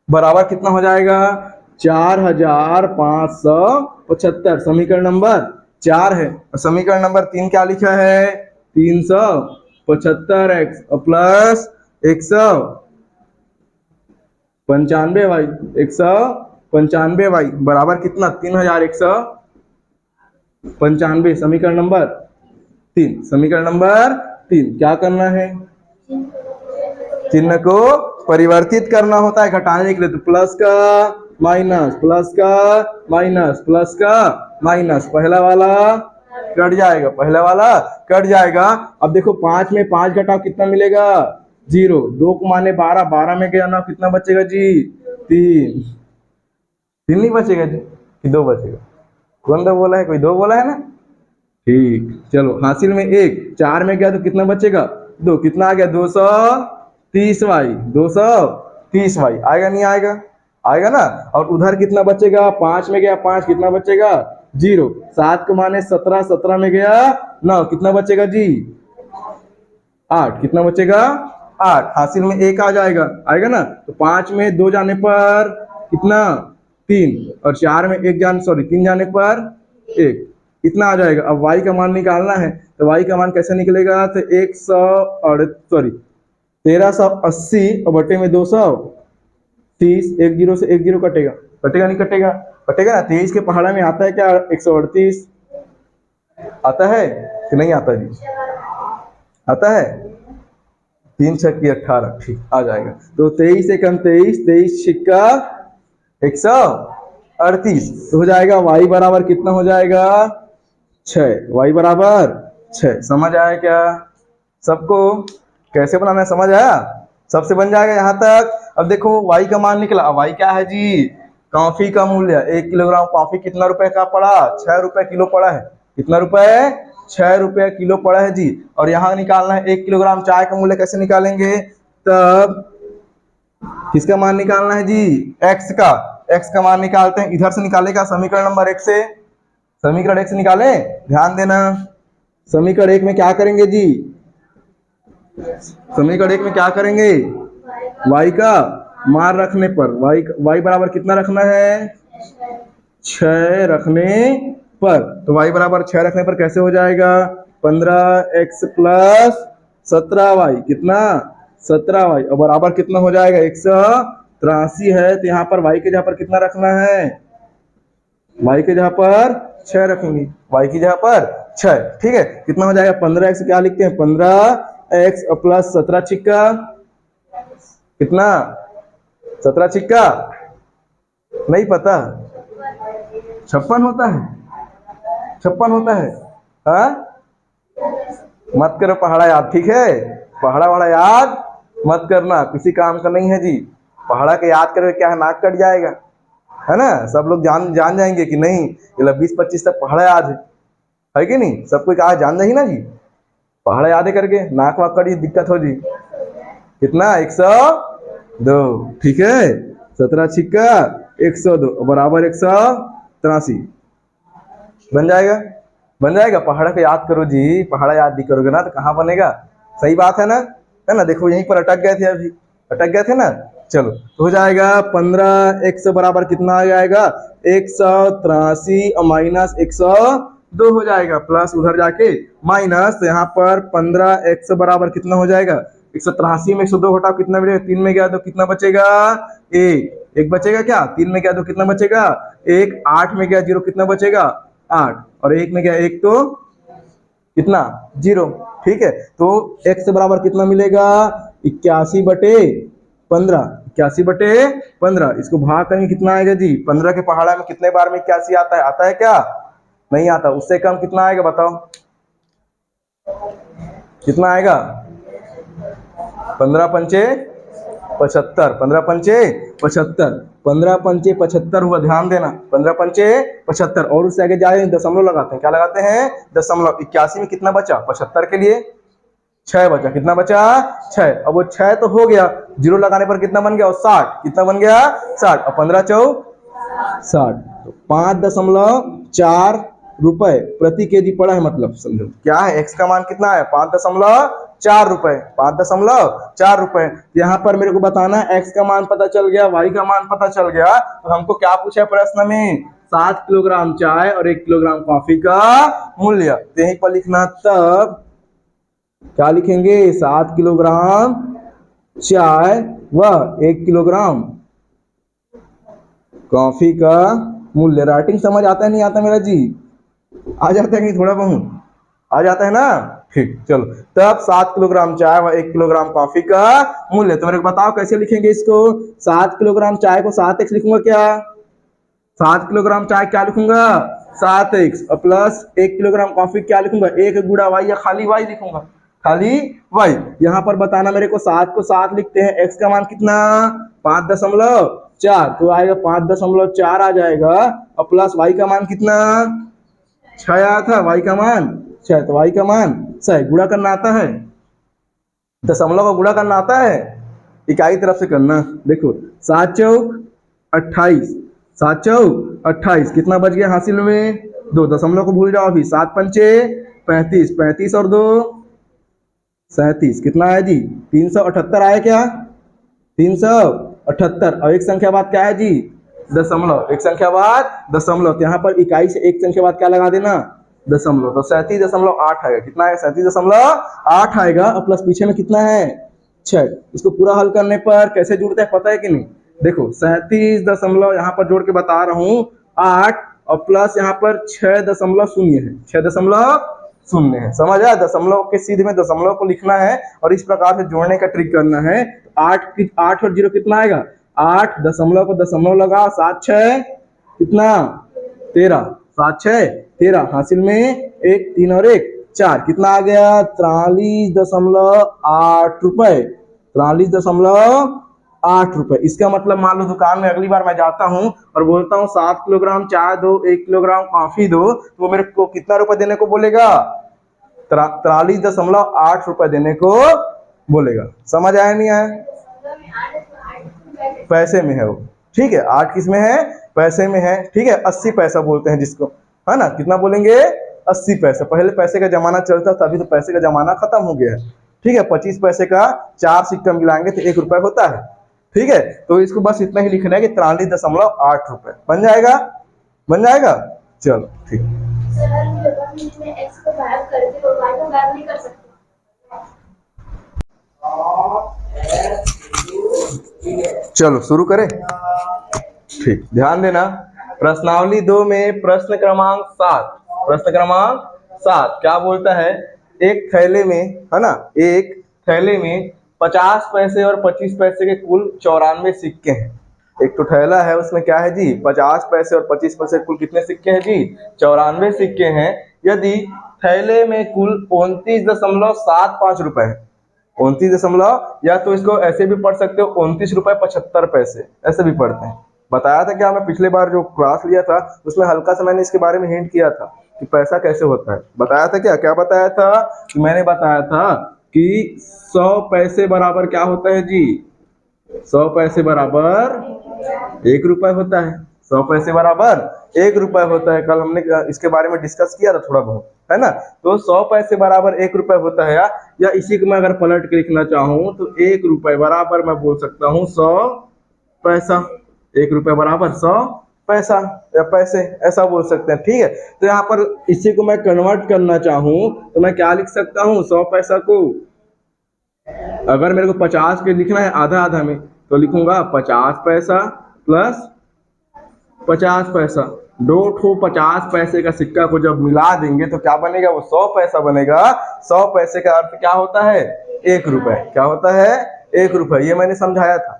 बराबर कितना हो जाएगा? 4575। समीकरण नंबर 4 है। और समीकरण नंबर 3 क्या लिखा है? 375x प्लस 195y 195y बराबर कितना? 3195। समीकरण नंबर 3। समीकरण नंबर 3 क्या करना है? चिन्ह को परिवर्तित करना होता है घटाने के लिए। तो प्लस का माइनस, प्लस का माइनस, प्लस का माइनस। पहला वाला कट जाएगा, पहला वाला कट जाएगा। अब देखो 5 में 5 घटाओ कितना मिलेगा? 0। 2 को माने 12, 12 में गया ना कितना बचेगा जी? 3। 3 नहीं बचेगा जी कि 2 बचेगा? कौन 2 बोला है? कोई 2 बोला है ना? ठीक। चलो हासिल में 1, 4 में गया तो कितना बचेगा? 2। कितना आ गया? 230y 230y आएगा नहीं आएगा? आएगा ना। और उधर कितना बचेगा? 5 में गया 5, कितना बचेगा? 0। 7 को माने 17, 17 में गया 9, कितना बचेगा जी? 8। कितना बचेगा? 8। हासिल में 1 आ जाएगा, आएगा ना। तो 5 में 2 जाने पर कितना? 3। और 4 में 1 3 जाने पर 1, इतना आ जाएगा। अब y का मान निकालना है। तो y का मान कैसे निकलेगा? तो 1380 और बटे में 230। 1 0 से 1 0 कटेगा, कटेगा नहीं कटेगा? कटेगा ना। 23 के पहाड़ा में आता है क्या? 138 आता है कि नहीं आता जी? आता है। 3 6 की 18, ठीक आ जाएगा। तो 23 से कम 23, 23 छिक्का 138। तो हो जाएगा y बराबर कितना हो जाएगा? 6। y बराबर 6। समझ आया क्या सबको? कैसे बनाना है समझ आया? सबसे बन जाएगा यहाँ तक। अब देखो y का मान निकला। अब y क्या है जी? कॉफी का मूल्य। 1 किलोग्राम कॉफी कितना रुपए का पड़ा? 6 रुपए किलो पड़ा है। कितना रुपए? 6 रुपए किलो पड़ा है जी। और यहाँ निकालना है 1 किलोग्राम चाय का मूल्य। कैसे निकालेंगे? तब किसका मान निकालना है जी? x का। x का मान निकालते हैं, इधर से निकालेगा समीकरण नंबर 1 से। समीकरण 1 से निकाले, ध्यान देना। समीकरण 1 में क्या करेंगे जी? समीकरण 1 में क्या करेंगे? y का मान रखने पर y बराबर कितना रखना है? 6 रखने पर। तो y बराबर 6 रखने पर कैसे हो जाएगा? 15x plus 17y। कितना? 17y। और बराबर कितना हो जाएगा? 183 है। तो यहाँ पर y के जगह पर कितना रखना है? y के जगह पर 6 रखेंगे। y की जगह पर 6। ठीक है, कितना हो जाएगा? 15x क्या लिखते हैं? 15x प्लस 17 छिक्का कितना? 17 छिक्का नहीं पता? 56 होता है। 56 होता है। हाँ, मत करो पहाड़ा याद, ठीक है? पहाड़ा वाला याद मत करना, किसी काम का नहीं है जी। पहाड़ा के याद करके क्या है, नाक कट जाएगा, है ना? सब लोग जान जाएंगे कि नहीं ये 20-25 तक पहाड़ा याद है कि नहीं? सब कोई कहा जान नहीं ना जी। पहाड़ा याद है करके नाक वाक कटी दिक्कत हो जी। कितना? 102। ठीक है, 17 छिक्का 102 बराबर 183। बन जाएगा? बन जाएगा। पहाड़ा को याद करो जी, पहाड़ा याद नहीं करोगे ना तो कहाँ बनेगा? सही बात है ना? है ना? देखो यहीं पर अटक गए थे, अभी अटक गए थे ना। चलो तो हो जाएगा 15x बराबर कितना आ जाएगा? 183 और माइनस 102 हो जाएगा। प्लस उधर जाके माइनस, यहाँ पर 15x बराबर कितना हो जाएगा? 183 में 102 घटाओ कितना मिलेगा? 3 में गया तो कितना बचेगा? 1 बचेगा। क्या 3 में गया तो कितना बचेगा? 1। 8 में गया 0 कितना बचेगा? 8। और 1 में गया 1 तो कितना? 0। ठीक है, तो x बराबर कितना मिलेगा? 81/15। 81/15। इसको भाग करेंगे कितना आएगा जी? 15 के पहाड़ा में कितने बार में 81 आता है? आता है क्या? नहीं आता। उससे कम कितना आएगा बताओ? कितना आएगा? 15 पंचे 75। 15 पंचे 75। 15 पंचे 75 हुआ, ध्यान देना। 15 पंचे 75। और उससे आगे जाए दशमलव लगाते हैं। क्या लगाते हैं? दशमलव। 81 में कितना बचा? 75 के लिए 6 बचा। कितना बचा? 6। अब वो 6 तो हो गया, 0 लगाने पर कितना बन गया? 60। कितना बन गया? 60। और 15 चौक 60। तो 5.4 रुपए प्रति केजी पड़ा है। मतलब समझो क्या है? x का मान कितना है? 5.4 रुपए। 5.4 रुपए। यहाँ पर मेरे को बताना है x का मान पता चल गया, y का मान पता चल गया। तो हमको क्या पूछा प्रश्न में? 7 किलोग्राम चाय और 1 किलोग्राम कॉफी का मूल्य। तो यहीं पर लिखना। तब क्या लिखेंगे? 7 किलोग्राम चाय व 1 किलोग्राम कॉफी का मूल्य। राइटिंग समझ आता है नहीं आता मेरा जी? आ जाता है नहीं? थोड़ा बहुत आ जाता है ना? ठीक, चलो। तब 7 किलोग्राम चाय व 1 किलोग्राम कॉफी का मूल्य। तो मेरे को बताओ कैसे लिखेंगे इसको? 7 किलोग्राम चाय को 7x लिखूंगा क्या? 7 किलोग्राम चाय क्या लिखूंगा? 7x। और प्लस 1 किलोग्राम कॉफी क्या लिखूंगा? 1 गुणा y या खाली y लिखूंगा? खाली y। यहाँ पर बताना मेरे को, 7 को 7 लिखते हैं, x का मान कितना? 5.4। तो आएगा 5.4 आ जाएगा। और प्लस y का मान कितना? 6 आया था। y का मान 6। तो y का मान 6। गुणा करना आता है? दशमलव का गुणा करना आता है? इकाई तरफ से करना। देखो 7 चौक 28। 7 चौक 28। कितना बच गया हासिल में? 2। दशमलव को भूल जाओ अभी। 7 पंचे 35। 35 और 2 37। कितना आया जी? 378 आया क्या? 378। और एक संख्या बाद क्या है जी? दशमलव। एक संख्या बाद दशमलव। तो यहाँ पर इकाई से एक संख्या बाद क्या लगा देना? दशमलव। तो 37.8 आएगा। कितना आएगा? 37.8 आएगा। और प्लस पीछे में कितना है? 6। इसको पूरा हल करने पर कैसे जुड़ता है पता है कि नहीं? देखो 37 दशमलव यहाँ पर जोड़ के बता रहा हूँ 8 और प्लस यहाँ पर 6.0 है। 6.0 है। समझ आया? दशमलव के सीधे में दशमलव को लिखना है और इस प्रकार से जोड़ने का ट्रिक करना है। 8 और 0 कितना आएगा? 8। दशमलव को दशमलव लगा। 7 6 कितना? 13। 7 6 13। हासिल में 1 3 और 1 4। कितना आ गया? 43.8 रुपए 43.8 रुपए। इसका मतलब मान लो दुकान में अगली बार मैं जाता हूँ और बोलता हूँ 7 किलोग्राम चाय दो, 1 किलोग्राम कॉफी दो, तो वो मेरे को कितना रुपए देने को बोलेगा? 43.8 रुपए देने को बोलेगा। समझ आया नहीं आया? पैसे में है वो, ठीक है। 8 किस में है? पैसे में है, ठीक है। 80 पैसा बोलते हैं जिसको, है ना। कितना बोलेंगे? 80 पैसा। पहले पैसे का जमाना चलता था, अभी तो पैसे का जमाना खत्म हो गया है, ठीक है। 25 पैसे का 4 सिक्का मिलाएंगे तो 1 रुपए होता है, ठीक है। तो इसको बस इतना ही लिखना है कि 43.8 रुपए बन जाएगा, बन जाएगा। चलो ठीक। चलो शुरू करें, ठीक। ध्यान देना, प्रश्नावली 2 में प्रश्न क्रमांक 7, प्रश्न क्रमांक 7 क्या बोलता है? एक थैले में, है ना, एक थैले में 50 पैसे और 25 पैसे के कुल 94 सिक्के हैं। एक तो थैला है, उसमें क्या है जी? 50 पैसे और 25 पैसे कुल कितने सिक्के हैं जी? 94 सिक्के हैं। यदि थैले में कुल 29.75 रुपए है, 29 या तो इसको ऐसे भी पढ़ सकते हो 29.75 रुपए, ऐसे भी पढ़ते हैं। बताया था क्या मैं पिछले बार जो क्लास लिया था उसमें हल्का सा मैंने इसके बारे में हिंट किया था कि पैसा कैसे होता है। बताया था क्या? क्या बताया था? मैंने बताया था कि 100 पैसे बराबर क्या होता है जी? 100 पैसे बराबर 1 रुपए होता है। 100 पैसे बराबर 1 रुपए होता है। कल हमने इसके बारे में डिस्कस किया था थोड़ा बहुत, है ना। तो 100 पैसे बराबर 1 रुपए होता है, या इसी को मैं अगर पलट के लिखना चाहूँ तो 1 रुपए बराबर मैं बोल सकता हूँ 100 पैसा। 1 रुपए बराबर 100 पैसा या पैसे, ऐसा बोल सकते हैं, ठीक है। तो यहाँ पर इसी को मैं कन्वर्ट करना चाहूँ तो मैं क्या लिख सकता हूँ? 100 पैसा को अगर मेरे को 50 के लिखना है आधा आधा में तो लिखूंगा 50 पैसा प्लस 50 पैसा। 2 ठो 50 पैसे का सिक्का को जब मिला देंगे तो क्या बनेगा? वो 100 पैसा बनेगा। 100 पैसे का अर्थ क्या होता है? 1 रुपए। क्या होता है? 1 रुपए। ये मैंने समझाया था,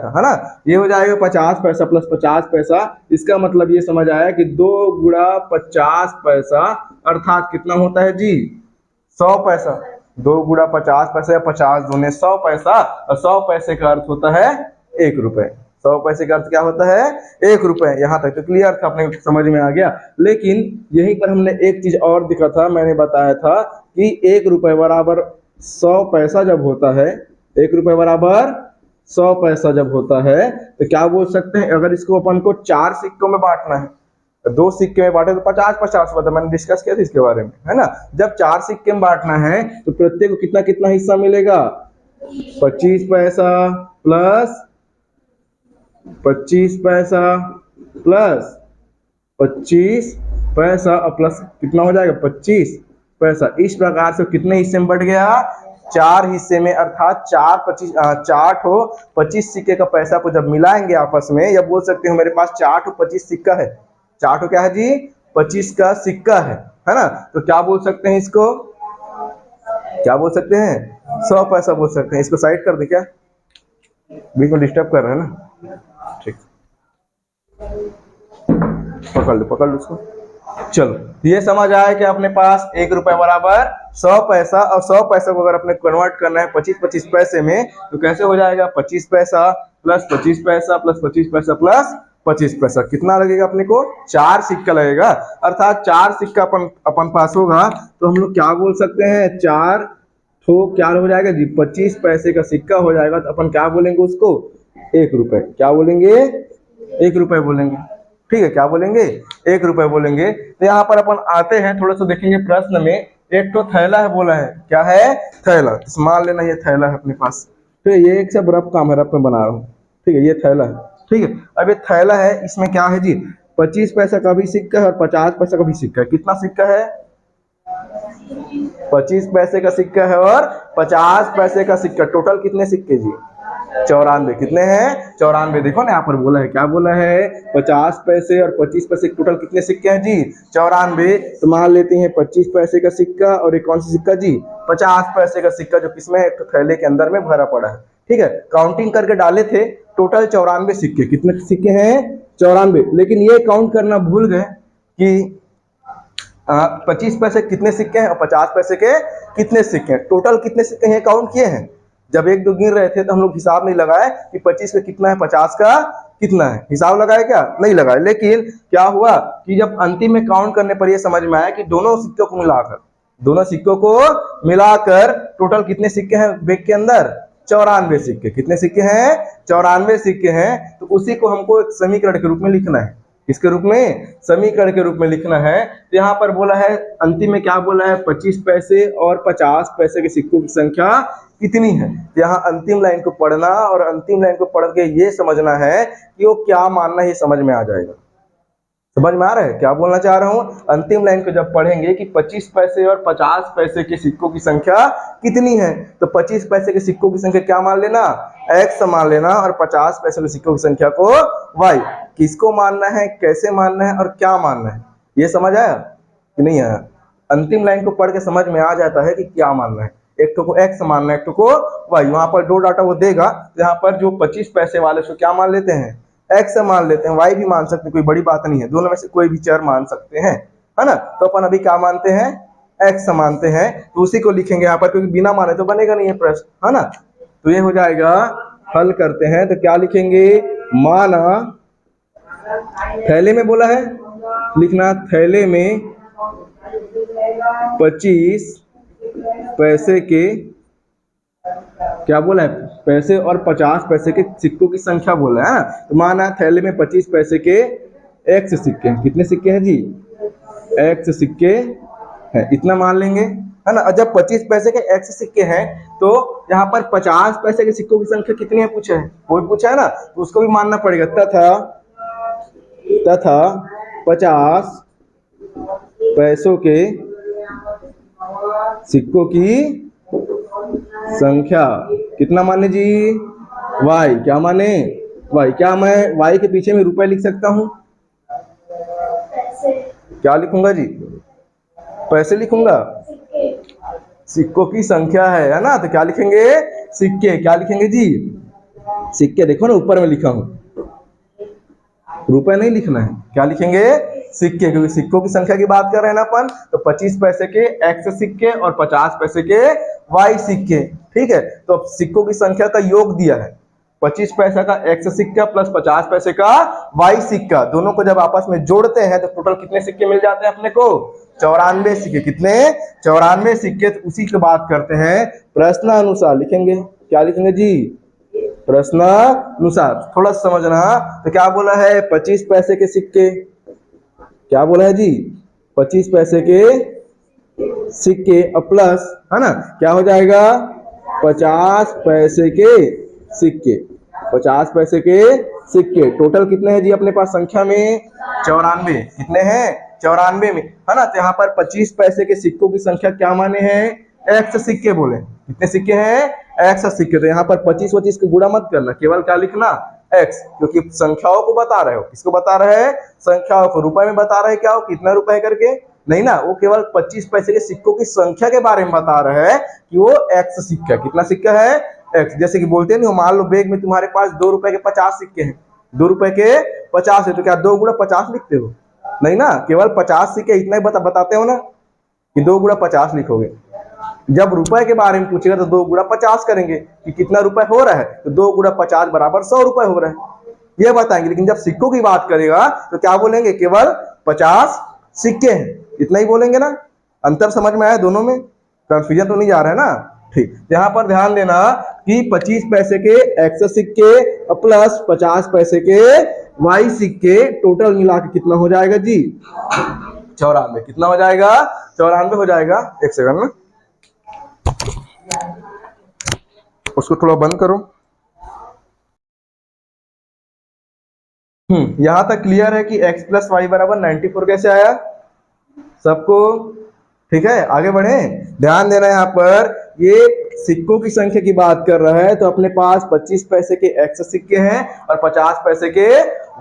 है ना। ये हो जाएगा 50 पैसा प्लस 50 पैसा। इसका मतलब ये समझ आया कि 2 गुणा 50 पैसा अर्थात कितना होता है जी? 100 पैसा। 2 गुणा 50 पैसा या 50 दूने 100 पैसा, और 100 पैसे का अर्थ होता है 1 रुपए। 100 पैसे का अर्थ क्या होता है? 1 रुपए। यहाँ तक तो क्लियर था, अपने समझ में आ गया। लेकिन यहीं पर हमने एक चीज और दिखा था, मैंने बताया था कि 1 रुपए बराबर 100 पैसा जब होता है, 1 रुपए बराबर 100 पैसा जब होता है तो क्या बोल सकते हैं? अगर इसको अपन को 4 सिक्कों में बांटना है, 2 सिक्के में बांटे तो 50-50 होता है। मैंने डिस्कस किया था इसके बारे में, है ना। जब 4 सिक्के में बांटना है तो प्रत्येक को कितना कितना हिस्सा मिलेगा? 25 पैसा प्लस 25 पैसा प्लस 25 पैसा और प्लस कितना हो जाएगा? 25 पैसा। इस प्रकार से कितने हिस्से में बढ़ गया? 4 हिस्से में, अर्थात 4 ठो 25 सिक्के का पैसा को जब मिलाएंगे आपस में, या बोल सकते हो मेरे पास 4 ठो 25 सिक्का है। 4 ठो क्या है जी? 25 का सिक्का है ना। तो क्या बोल सकते हैं इसको? क्या बोल सकते हैं? 100 पैसा बोल सकते हैं। इसको साइड कर दे, क्या बीच में डिस्टर्ब कर रहे हैं ना, ठीक। पकड़ लो उसको। चलो, ये समझ आया कि अपने पास 1 रुपए बराबर 100 पैसा, और 100 पैसा को अगर अपने कन्वर्ट करना है 25-25 पैसे में तो कैसे हो जाएगा? 25 पैसा प्लस 25 पैसा प्लस 25 पैसा प्लस 25 पैसा। कितना लगेगा अपने को? 4 सिक्का लगेगा। अर्थात 4 सिक्का अपन पास होगा तो हम लोग क्या बोल सकते हैं? 4 तो क्या हो जाएगा जी? 25 पैसे का सिक्का हो जाएगा। तो अपन क्या बोलेंगे उसको? 1 रुपए। क्या बोलेंगे? 1 रुपए बोलेंगे, ठीक है। क्या बोलेंगे? 1 रुपए बोलेंगे। तो यहाँ पर अपन आते हैं, थोड़ा सा देखेंगे प्रश्न में। एक तो थैला है बोला है, क्या है? थैला। मान लेना ये थैला है अपने पास, ठीक है। ये एक सब रफ काम है, रफ में बना रहा हूँ, ठीक है। ये थैला है, ठीक है। अब ये थैला है, इसमें क्या है जी? 25 पैसा का भी सिक्का है और 50 पैसा का भी सिक्का है। कितना सिक्का है? 25 पैसे का सिक्का है और 50 पैसे का सिक्का। टोटल कितने सिक्के जी? 94। कितने हैं? 94। देखो ना यहाँ पर बोला है, क्या बोला है? 50 पैसे और 25 पैसे टोटल कितने सिक्के हैं जी? 94। तो मान लेते हैं 25 पैसे का सिक्का और एक कौन सा सिक्का जी? 50 पैसे का सिक्का, जो किसमें है? तो थैले के अंदर में भरा पड़ा है, ठीक है। काउंटिंग करके डाले थे, टोटल 94 सिक्के। कितने सिक्के हैं? 94। लेकिन ये काउंट करना भूल गए कि 25 पैसे कितने सिक्के हैं और 50 पैसे के कितने सिक्के हैं। टोटल कितने सिक्के हैं काउंट किए हैं? जब एक दो गिन रहे थे तो हम लोग हिसाब नहीं लगाए कि 25 का कितना है, 50 का कितना है, हिसाब लगाए क्या? नहीं लगाए। लेकिन क्या हुआ कि जब अंतिम में काउंट करने पर यह समझ में आया कि दोनों सिक्कों को मिलाकर टोटल कितने सिक्के हैं बैग के अंदर? 94 सिक्के। कितने सिक्के हैं? 94 सिक्के हैं। तो उसी को हमको एक समीकरण के रूप में लिखना है। किसके रूप में? समीकरण के रूप में लिखना है। तो यहाँ पर बोला है अंतिम में क्या बोला है? 25 पैसे और 50 पैसे के सिक्कों की संख्या कितनी है। तो यहाँ अंतिम लाइन को पढ़ना और अंतिम लाइन को पढ़ के ये समझना है कि वो क्या मानना है, ये समझ में आ जाएगा। समझ में आ रहा है क्या बोलना चाह रहा हूं? अंतिम लाइन को जब पढ़ेंगे कि 25 पैसे और 50 पैसे के सिक्कों की संख्या कितनी है, तो 25 पैसे के सिक्कों की संख्या क्या मान लेना? x मान लेना, और 50 पैसे के सिक्कों की संख्या को y। किसको मानना है, कैसे मानना है और क्या मानना है, ये समझ आया कि नहीं आया? अंतिम लाइन को पढ़ के समझ में आ जाता है कि क्या मानना है। एक तो को x मानना है, एक तो को y। वहां पर दो डाटा वो देगा, यहाँ पर जो 25 पैसे वाले उसको क्या मान लेते हैं? x मान लेते हैं, y भी मान सकते हैं, कोई बड़ी बात नहीं है, दोनों में से कोई भी चर मान सकते हैं, है ना। तो अपन अभी क्या मानते हैं? x मानते हैं, तो उसी को लिखेंगे यहाँ पर, क्योंकि बिना माने तो बनेगा नहीं है प्रश्न, है ना। तो ये हो जाएगा, हल करते हैं तो क्या लिखेंगे? माना, थैले में बोला है लिखना, थैले में 25 पैसे के, क्या बोला है? पैसे और 50 पैसे के सिक्कों की संख्या बोला है ना। तो माना थैले में 25 पैसे के x सिक्के। कितने सिक्के हैं जी? x सिक्के हैं, इतना मान लेंगे, है ना। और जब 25 पैसे के x सिक्के हैं तो यहाँ पर 50 पैसे के सिक्कों की संख्या कितनी है पूछा है, कोई पूछा है ना, तो उसको भी मानना पड़ेगा। तथा 50 पैसों के सिक्कों की संख्या कितना माने जी? y। क्या माने? y। क्या मैं y के पीछे में रुपए लिख सकता हूं? क्या लिखूंगा जी? पैसे लिखूंगा। सिक्कों की संख्या है ना, तो क्या लिखेंगे? सिक्के। क्या लिखेंगे जी? सिक्के। देखो ना ऊपर में लिखा हूं, रुपए नहीं लिखना है, क्या लिखेंगे? सिक्के, क्योंकि सिक्कों की संख्या की बात कर रहे हैं ना अपन। तो 25 पैसे के x सिक्के और 50 पैसे के y सिक्के, ठीक है। तो अब सिक्कों की संख्या का योग दिया है, 25 पैसे का x सिक्का प्लस 50 पैसे का y सिक्का, दोनों को जब आपस में जोड़ते हैं तो टोटल कितने सिक्के मिल जाते हैं अपने को? 94 सिक्के। कितने? 94 सिक्के। तो उसी की बात करते हैं, प्रश्नानुसार लिखेंगे। क्या लिखेंगे जी? प्रश्नानुसार। थोड़ा समझना, तो क्या बोला है? 25 पैसे के सिक्के, क्या बोला है जी? 25 पैसे के सिक्के और प्लस, है ना, क्या हो जाएगा? 50 पैसे के सिक्के। 50 पैसे के सिक्के। टोटल कितने हैं जी अपने पास संख्या में? 94। कितने हैं? 94 में, है ना। तो यहाँ पर 25 पैसे के सिक्कों की संख्या क्या माने हैं? x सिक्के बोले। कितने सिक्के हैं? x सिक्के। तो यहाँ पर 25 को गुणा मत करना, केवल क्या लिखना? x, क्योंकि संख्याओं को बता रहे हो। किसको बता रहे हैं? संख्याओं को। रुपए में बता रहे क्या हो, कितना रुपए करके नहीं ना, वो केवल 25 पैसे के सिक्कों की संख्या के बारे में बता रहे हैं कि वो x सिक्का। कितना सिक्का है? x। जैसे कि बोलते नहीं, मान लो बैग में तुम्हारे पास 2 रुपए के 50 सिक्के हैं, 2 रुपए के 50 है, तो क्या 2 गुणा 50 लिखते हो? नहीं ना, केवल 50 सिक्के इतना ही बताते हो ना कि 2 गुणा 50 लिखोगे। जब रुपए के बारे में पूछेगा तो 2 गुणा 50 करेंगे कि कितना रुपए हो रहा है, तो 2 गुणा 50 बराबर 100 रुपए हो रहा है, ये बताएंगे। लेकिन जब सिक्कों की बात करेगा तो क्या बोलेंगे? केवल 50 सिक्के हैं, इतना ही बोलेंगे ना। अंतर समझ में आया दोनों में? कंफ्यूजन तो नहीं जा रहा है ना? ठीक। यहाँ पर ध्यान देना कि 25 पैसे के x सिक्के और प्लस 50 पैसे के y सिक्के, टोटल मिला के कितना हो जाएगा जी? 94। कितना हो जाएगा? 94 हो जाएगा। एक सेकंड में उसको थोड़ा बंद करो। यहां तक क्लियर है कि x प्लस वाई बराबर 94 कैसे आया सबको? ठीक है, आगे बढ़े। ध्यान देना, यहाँ पर ये सिक्कों की संख्या की बात कर रहा है, तो अपने पास 25 पैसे के x सिक्के हैं और 50 पैसे के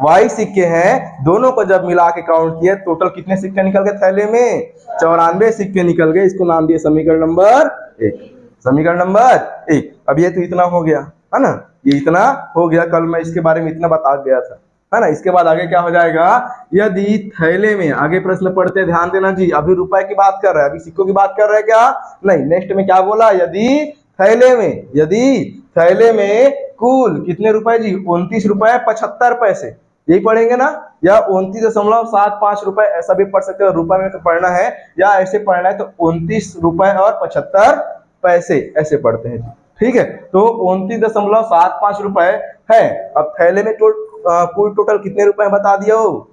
y सिक्के हैं। दोनों को जब मिला के काउंट किया, टोटल कितने सिक्के निकल गए थैले में? 94 सिक्के निकल गए। इसको नाम दिए समीकरण नंबर 1। समीकरण नंबर 1। अब ये तो इतना हो गया, है ना, ये इतना हो गया। कल मैं इसके बारे में इतना बता गया था, है ना। इसके बाद आगे क्या हो जाएगा? यदि थैले में, आगे प्रश्न पढ़ते हैं, ध्यान देना जी। अभी रुपए की बात कर रहा है, अभी सिक्कों की बात कर रहा है क्या? नहीं, नेक्स्ट में क्या बोला? यदि थैले में, यदि थैले में कुल कितने रुपए जी, 29 रुपए 75 पैसे, यही पढ़ेंगे ना, या 29.75 रुपए, ऐसा भी पढ़ सकते हो, रुपए में तो पढ़ना है या ऐसे पढ़ना है तो 29 रुपए और 75 पैसे ऐसे पढ़ते हैं। ठीक है, तो 29.75 रुपए है। अब थैले में कुल टोटल कितने रुपए बता दिया हो,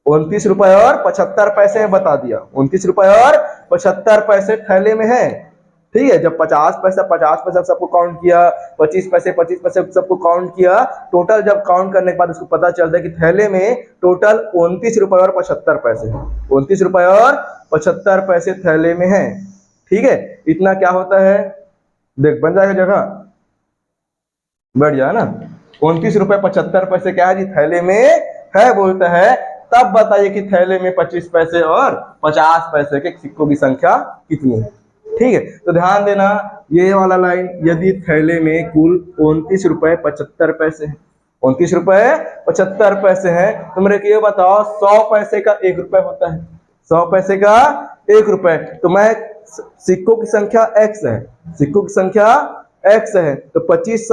29 रुपए और 75 पैसे बता दिया, 29 रुपए और 75 पैसे थैले में है। ठीक है, जब 50 पैसा सबको काउंट किया, 25 पैसे सबको काउंट किया, टोटल जब काउंट करने के बाद उसको पता चलता है कि थैले में टोटल 29 रुपए और 75 पैसे है, 29 रुपए और 75 पैसे थैले में है। ठीक है, इतना क्या होता है, देख बन जाएगा जगह, बढ़ जाए ना, 29 रुपए 75 पैसे क्या है जी, थैले में है बोलता है। तब बताइए कि थैले में 25 पैसे और 50 पैसे के सिक्कों की संख्या कितनी है। ठीक है, तो ध्यान देना ये वाला लाइन, यदि थैले में कुल 29 रुपए 75 पैसे है, 29 रुपए 75 पैसे है, तो मेरे को ये बताओ 100 पैसे का 1 रुपए होता है, 100 पैसे का 1 रुपए, तो मैं सिक्कों की संख्या x है, सिक्कों की संख्या x है, तो 25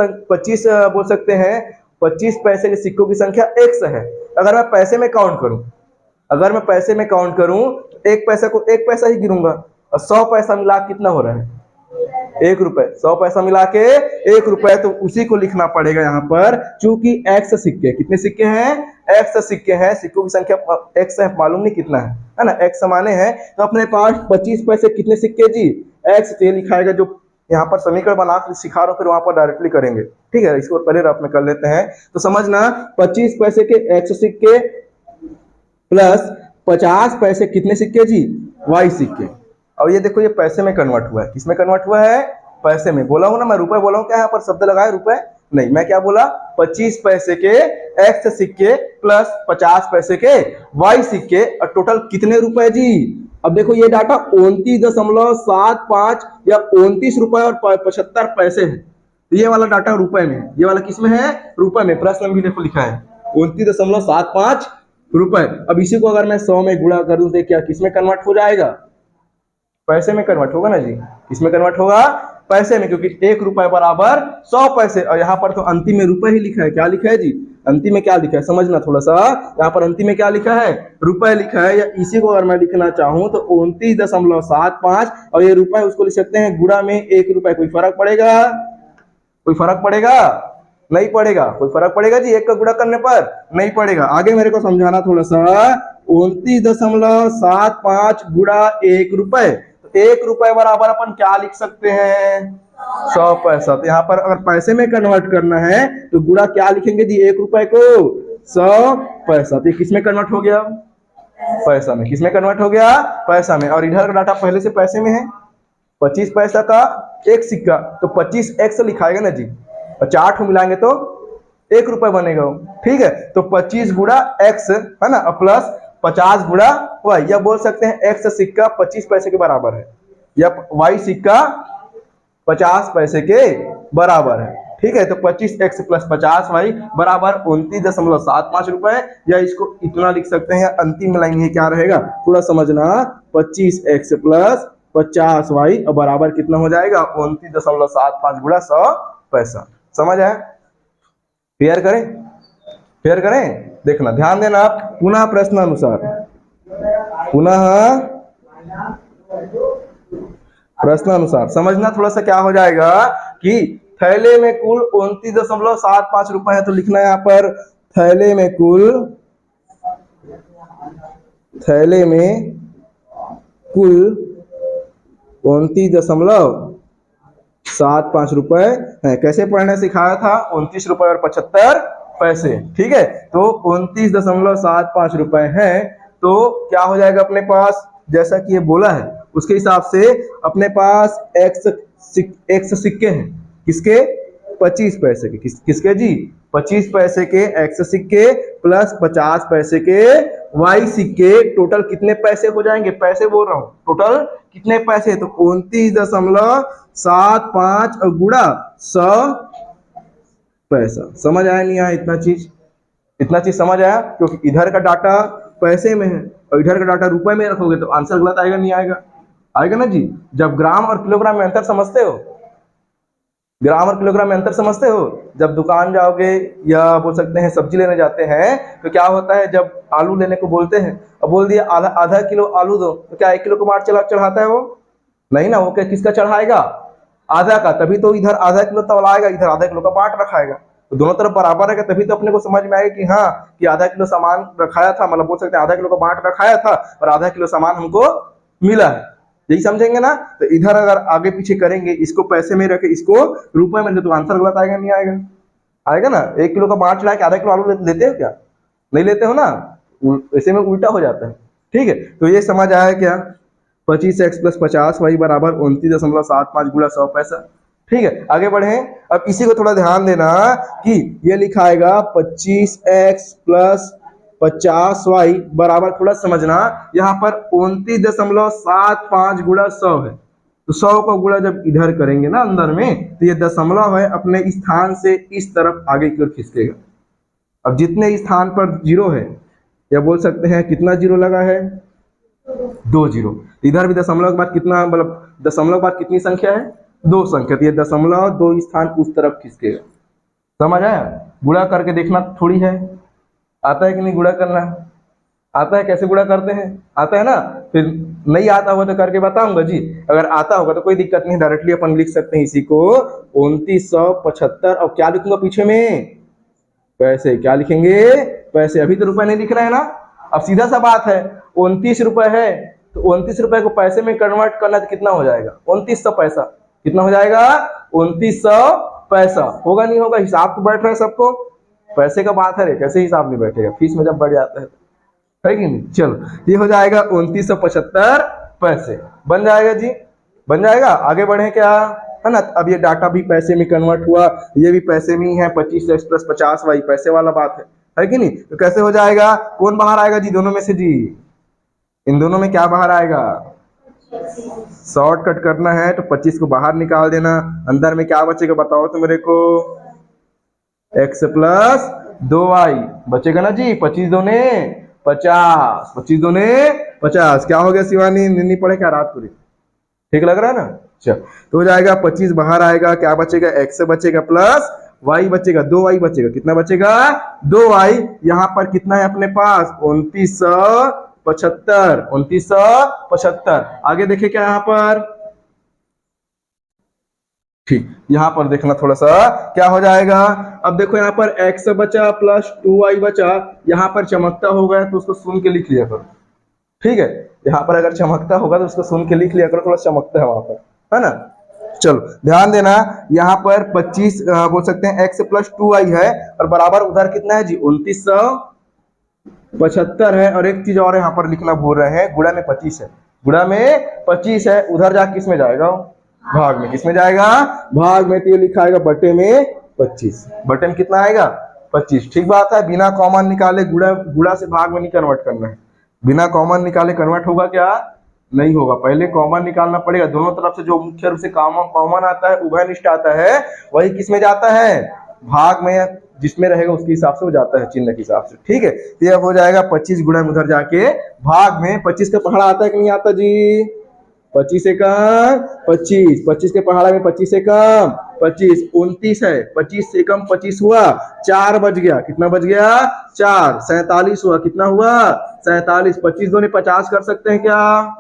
बोल सकते हैं, 25 पैसे के सिक्कों की संख्या x है। अगर मैं पैसे में काउंट करूं, अगर मैं पैसे में काउंट करूं तो एक पैसा को एक पैसा ही गिनूंगा, और 100 पैसा मिला कितना हो रहा है, 1 रुपए, 100 पैसा मिला के 1 रुपए, तो उसी को लिखना पड़ेगा यहाँ पर, चूंकि x सिक्के, कितने सिक्के हैं, x सिक्के हैं, सिक्कों की संख्या x है, मालूम नहीं कितना है ना, x समाने हैं, तो अपने पास 25 पैसे कितने सिक्के जी, x, तो ये लिखाएगा, जो यहाँ पर समीकरण बना के सिखा रहा हूँ, फिर वहां पर डायरेक्टली करेंगे। ठीक है, इसको पहले रफ में कर लेते हैं, तो समझना 25 पैसे के x सिक्के प्लस 50 पैसे कितने सिक्के जी, y सिक्के। और ये देखो, ये पैसे में कन्वर्ट हुआ है, किसमें कन्वर्ट हुआ है, पैसे में। बोला हूं ना मैं, रुपए बोला हूं क्या, यहाँ पर शब्द लगाए रुपए नहीं, मैं क्या बोला, 25 पैसे के x सिक्के प्लस 50 पैसे के y सिक्के, और टोटल कितने रुपए जी। अब देखो ये डाटा 29.75 या 29 रुपए और 75 पैसे है, ये वाला डाटा रुपए में, ये वाला किसमें है, रुपए में, प्रश्न में भी देखो लिखा है 29.75 रुपए। अब इसी को अगर मैं 100 में गुणा कर दूं तो क्या किसमें कन्वर्ट हो जाएगा, पैसे में कन्वर्ट होगा ना जी, किसमें कन्वर्ट होगा, पैसे में, क्योंकि 1 रुपए बराबर 100 पैसे, और यहाँ पर तो अंतिम में रुपए ही लिखा है, क्या लिखा है जी, अंतिम में क्या लिखा है, समझना थोड़ा सा, यहाँ पर अंतिम में क्या लिखा है, रुपए लिखा है, या इसी को अगर मैं लिखना चाहूं तो 29.75, और ये रुपए उसको लिख सकते हैं गुणा में 1 रुपए, कोई फर्क पड़ेगा, कोई फर्क पड़ेगा, नहीं पड़ेगा, कोई फर्क पड़ेगा जी, एक का गुणा करने पर नहीं पड़ेगा। आगे मेरे को समझाना थोड़ा सा, 29.75 गुणा 1 रुपए, तो 1 रुपए बराबर अपन क्या लिख सकते हैं, 100 पैसा। तो यहाँ पर अगर पैसे में कन्वर्ट करना है तो गुणा क्या लिखेंगे जी, 1 रुपए को 100 पैसा, तो किसमें कन्वर्ट हो गया, पैसा में, किसमें कन्वर्ट हो गया, पैसा में। और इधर का डाटा पहले से पैसे में है, 25 पैसा का एक सिक्का, तो 25x लिखाएगा ना जी, और 4 ठो मिलाएंगे तो 1 रुपए बनेगा। ठीक है, तो 25 गुणा x है ना, प्लस 50 गुणा y, या बोल सकते हैं x सिक्का 25 पैसे के बराबर है, या y सिक्का 50 पैसे के बराबर है। ठीक है, तो 25x प्लस 50y बराबर 29.75 रुपए, या इसको इतना लिख सकते हैं, अंतिम लाइन ये क्या रहेगा, पूरा समझना, 25x प्लस 50y बराबर कितना हो जाएगा, 29.75 गुणा 100 पैसा। समझ आया, क्लियर करें, क्लियर करें, देखना ध्यान देना आप, पुनः प्रश्नानुसार, पुनः प्रश्नानुसार समझना थोड़ा सा, क्या हो जाएगा कि थैले में कुल 29.75 रुपए है, तो लिखना है यहाँ पर, थैले में कुल 29.75 रुपए है। कैसे पढ़ना सिखाया था, 29 रुपए और 75 पैसे। ठीक है, तो 29.75 रुपए है, तो क्या हो जाएगा अपने पास, जैसा कि ये बोला है उसके हिसाब से अपने पास x सिक्के हैं, किसके, 25 पैसे के, किसके जी, 25 पैसे के x सिक्के प्लस 50 पैसे के y सिक्के, टोटल कितने पैसे हो जाएंगे, पैसे बोल रहा हूं, टोटल कितने पैसे, तो 29.75 और गुणा 100 पैसा। समझ आया नहीं आया, इतना चीज समझ आया, क्योंकि इधर का डाटा पैसे में है और इधर का डाटा रुपए में रखोगे तो आंसर गलत आएगा, नहीं आएगा, आएगा ना जी। जब ग्राम और किलोग्राम में अंतर समझते हो, ग्राम और किलोग्राम में अंतर समझते हो? जब दुकान जाओगे या बोल सकते हैं सब्जी लेने जाते हैं तो क्या होता है, जब आलू लेने को बोलते हैं अब बोल दिया आधा आधा किलो आलू दो, तो क्या 1 किलो का मार चढ़ाता है वो? नहीं ना, वो क्या किसका चढ़ाएगा? आधा का, तभी तो इधर आधा किलो तौलाएगा, इधर आधा किलो का बाट रखाएगा, तो दोनों तरफ बराबर है, तभी तो अपने को समझ में आएगा कि हाँ कि आधा किलो सामान रखाया था, मतलब बोल सकते हैं आधा किलो का बाट रखाया था और आधा किलो सामान हमको मिला है। यही समझेंगे ना? तो इधर अगर आगे पीछे करेंगे, इसको पैसे में रखे, इसको रुपए में, तो आंसर गलत आएगा नहीं आएगा? आएगा ना। 1 किलो का बाट चढ़ा के आधा किलो आलू लेते हो क्या? नहीं लेते हो ना, ऐसे में उल्टा हो जाता है। ठीक है, तो ये समझ आया क्या? 25x + 50y बराबर 29.75 गुणा 100 पैसा। ठीक है, आगे बढ़े। अब इसी को थोड़ा ध्यान देना कि ये लिखा आएगा 25x + 50y बराबर, थोड़ा समझना, यहाँ पर 29.75 गुणा 100 है, तो 100 का गुणा जब इधर करेंगे ना अंदर में, तो ये दशमलव है अपने स्थान से इस तरफ आगे की ओर खिसकेगा। अब जितने स्थान पर जीरो है, या बोल सकते हैं कितना जीरो लगा है? 2 जीरो। इधर भी दशमलव के बाद कितना, मतलब दशमलव के बाद कितनी संख्या है? 2 संख्या, तो ये दशमलव 2 स्थान उस तरफ खिसकेगा। समझ आया? गुणा करके देखना थोड़ी है, आता है कि नहीं गुणा करना? आता है? कैसे गुणा करते हैं? आता है ना? फिर नहीं आता होगा तो करके बताऊंगा जी। अगर आता होगा तो कोई दिक्कत नहीं, डायरेक्टली अपन लिख सकते हैं इसी को 2975। और क्या लिखूंगा पीछे में? पैसे। क्या लिखेंगे? पैसे। अभी तो रुपए नहीं लिख रहे हैं ना। अब सीधा सा बात है, 29 रुपए है तो 29 रुपए को पैसे में कन्वर्ट करना तो कितना हो जाएगा? 2900 पैसा। कितना हो जाएगा? 2900 पैसा। होगा नहीं होगा? हिसाब तो बैठ रहा है सबको, पैसे का बात है, कैसे हिसाब नहीं बैठेगा? फीस में जब बढ़ जाता है कि नहीं? चलो, ये हो जाएगा 2975 पैसे। बन जाएगा जी, बन जाएगा। आगे बढ़े क्या है ना। अब ये डाटा भी पैसे में कन्वर्ट हुआ, ये भी पैसे में ही है, 25x + 50y पैसे वाला बात है कि नहीं? तो कैसे हो जाएगा? कौन बाहर आएगा जी दोनों में से? जी इन दोनों में क्या बाहर आएगा? शॉर्टकट करना है तो 25 को बाहर निकाल देना, अंदर में क्या बचेगा बताओ तो मेरे को? x + 2y बचेगा ना जी। 25 दूने 50, 25 दूने 50। क्या हो गया शिवानी? निन्नी पड़े क्या रात पूरी? ठीक लग रहा है ना? चल, तो हो जाएगा 25 बाहर आएगा, क्या बचेगा? x बचेगा प्लस y बचेगा, 2y बचेगा। कितना बचेगा? 2y। यहाँ पर कितना है अपने पास? 2975। 2975। आगे देखे क्या यहाँ पर? ठीक, यहाँ पर देखना थोड़ा सा क्या हो जाएगा। अब देखो यहाँ पर x बचा प्लस 2y बचा, यहाँ पर चमकता हो गया तो उसको सुन के लिख लिया करो। ठीक है, यहाँ पर अगर चमकता होगा तो उसको सुन के लिख लिया करो, थोड़ा चमकता है वहां पर, है ना। चलो ध्यान देना, यहाँ पर 25 बोल सकते हैं x + 2y है, और बराबर उधर कितना है जी? 2975 है। और एक चीज और यहाँ पर लिखना भूल रहे हैं, गुणा में 25 है। गुणा में 25 है, उधर जा किस में जाएगा? भाग में। किस में जाएगा? भाग में। तो ये लिखा आएगा बटे में 25। बटे में कितना आएगा? 25। ठीक बात है, बिना कॉमन निकाले गुणा से भाग में नहीं कन्वर्ट करना है। बिना कॉमन निकाले कन्वर्ट होगा क्या? नहीं होगा, पहले कॉमन निकालना पड़ेगा। दोनों तरफ से जो मुख्य रूप से कॉमन आता है, उभयनिष्ठ आता है, वही किस में जाता है? भाग में। जिसमें रहेगा उसके हिसाब से वो जाता है, चिन्ह के हिसाब से। ठीक है, तो यह हो जाएगा 25 गुणा में उधर जाके भाग में। 25 का पहाड़ा आता है कि नहीं आता जी? 25 से कम 25, 25 के पहाड़ा में 25 से कम 25, 29 है, 25 से कम 25 हुआ, 4 बच गया। कितना बच गया? 4, 47 हुआ। कितना हुआ? 47। 25 दूनी 50 कर सकते हैं क्या?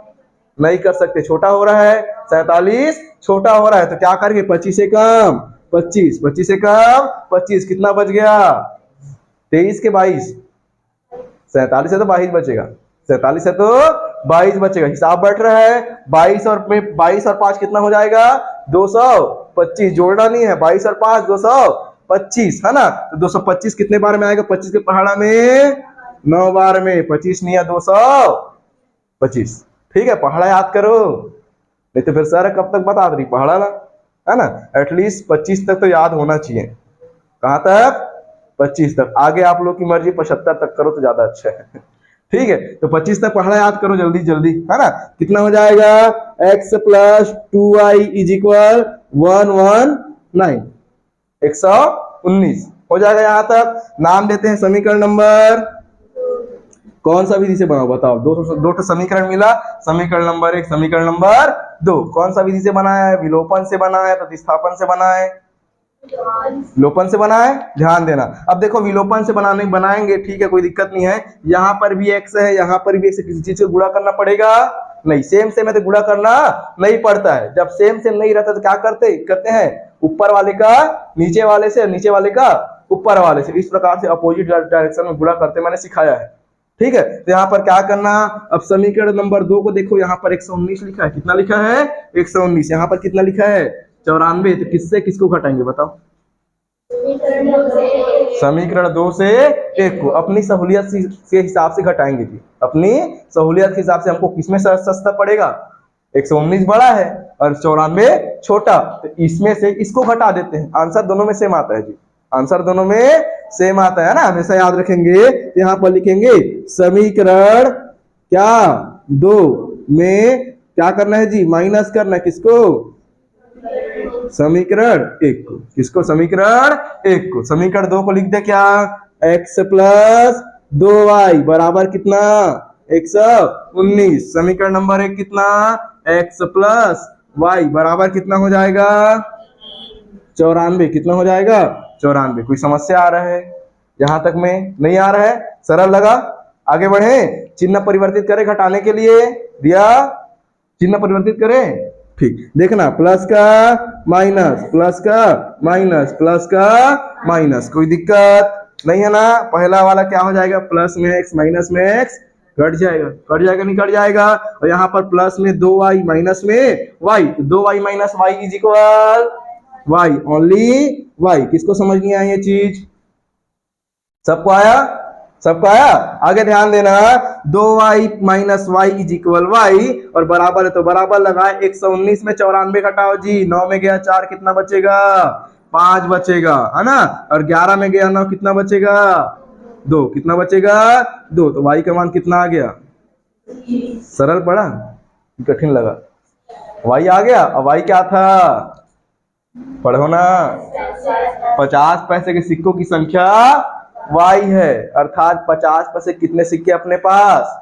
नहीं कर सकते, छोटा हो रहा है। 47 छोटा हो रहा है, तो क्या करेंगे? 25 से कम 25, 25 से कम 25, कितना बच गया? 23 के 22। 47 है तो 22 बचेगा। 47 है तो 22 बचेगा। हिसाब बैठ रहा है। 22 और 5 कितना हो जाएगा? 225। जोड़ना नहीं है, 22 और 5 225 है ना। तो 225 कितने बार में आएगा? 25 के पहाड़ा में 9 बार में। 25 नहीं है 225। ठीक है, पहाड़ा याद करो, नहीं तो फिर सर कब तक बता रही पहाड़ा ना, है ना। एटलीस्ट 25 तक तो याद होना चाहिए। कहां तक? 25 तक। आगे आप लोग की मर्जी, 75 तक करो तो ज्यादा अच्छा है। ठीक है, तो 25 तक पढ़ना याद करो जल्दी जल्दी, है ना। कितना हो जाएगा? x + 2y = 119, 119 हो जाएगा। यहां तक नाम देते हैं समीकरण नंबर। कौन सा विधि से बनाओ बताओ? दो समीकरण मिला, समीकरण नंबर 1, समीकरण नंबर 2। कौन सा विधि से बनाया है? विलोपन से बनाया है, प्रतिस्थापन से बनाया है? लोपन से बना है, ध्यान देना। अब देखो विलोपन से बनाएंगे, ठीक है, कोई दिक्कत नहीं है। यहाँ पर भी x है, यहाँ पर भी x है, किसी चीज से गुणा करना पड़ेगा नहीं, सेम सेम है तो गुणा करना नहीं पड़ता है। जब सेम सेम नहीं रहता तो क्या करते हैं, ऊपर वाले का नीचे वाले से, नीचे वाले का ऊपर वाले से, इस प्रकार से अपोजिट डायरेक्शन में गुणा करते मैंने सिखाया है, ठीक है। तो यहाँ पर क्या करना, अब समीकरण नंबर 2 को देखो, यहाँ पर 119 लिखा है, कितना लिखा है 119, यहाँ पर कितना लिखा है 94, तो किससे किसको घटाएंगे बताओ, समीकरण 2 से 1 को अपनी सहूलियत के हिसाब से घटाएंगे जी, अपनी सहूलियत के हिसाब से हमको किसमें सस्ता पड़ेगा, 119 बड़ा है और 94 छोटा, तो इसमें से इसको घटा देते हैं, आंसर दोनों में सेम आता है जी, आंसर दोनों में सेम आता है ना, हमेशा याद रखेंगे। यहाँ पर लिखेंगे समीकरण क्या 2 में क्या करना है जी, माइनस करना है किसको, समीकरण 1 को, किसको, समीकरण 1 को। समीकरण 2 को लिख दे क्या, x प्लस 2y बराबर कितना 119, समीकरण नंबर 1 कितना, x प्लस y बराबर कितना हो जाएगा 94, कितना हो जाएगा 94। कोई समस्या आ रहा है, यहां तक में नहीं आ रहा है, सरल लगा, आगे बढ़े। चिन्ह परिवर्तित करें घटाने के लिए, दिया चिन्ह परिवर्तित करें, ठीक, देखना प्लस का माइनस, प्लस का माइनस, प्लस का माइनस, कोई दिक्कत नहीं है ना। पहला वाला क्या हो जाएगा, प्लस में x माइनस में x कट जाएगा नहीं कट जाएगा, और यहाँ पर प्लस में 2y माइनस में y, 2y minus y is equal y, only y। किसको समझ नहीं आई ये चीज, सबको आया, सबको आया, आगे ध्यान देना, 2y minus Y is equal Y, और बराबर है तो बराबर लगाए, 119 में 94 घटाओ जी, 9 में गया 4, कितना बचेगा 5 बचेगा, है ना, और 11 में गया 9, कितना बचेगा 2, कितना बचेगा 2, तो y का मान कितना आ गया, सरल पड़ा, कठिन लगा, y आ गया, अब y क्या था, पढ़ो ना, 50 पैसे के सिक्कों की संख्या y है, अर्थात 50 पैसे कितने सिक्के अपने पास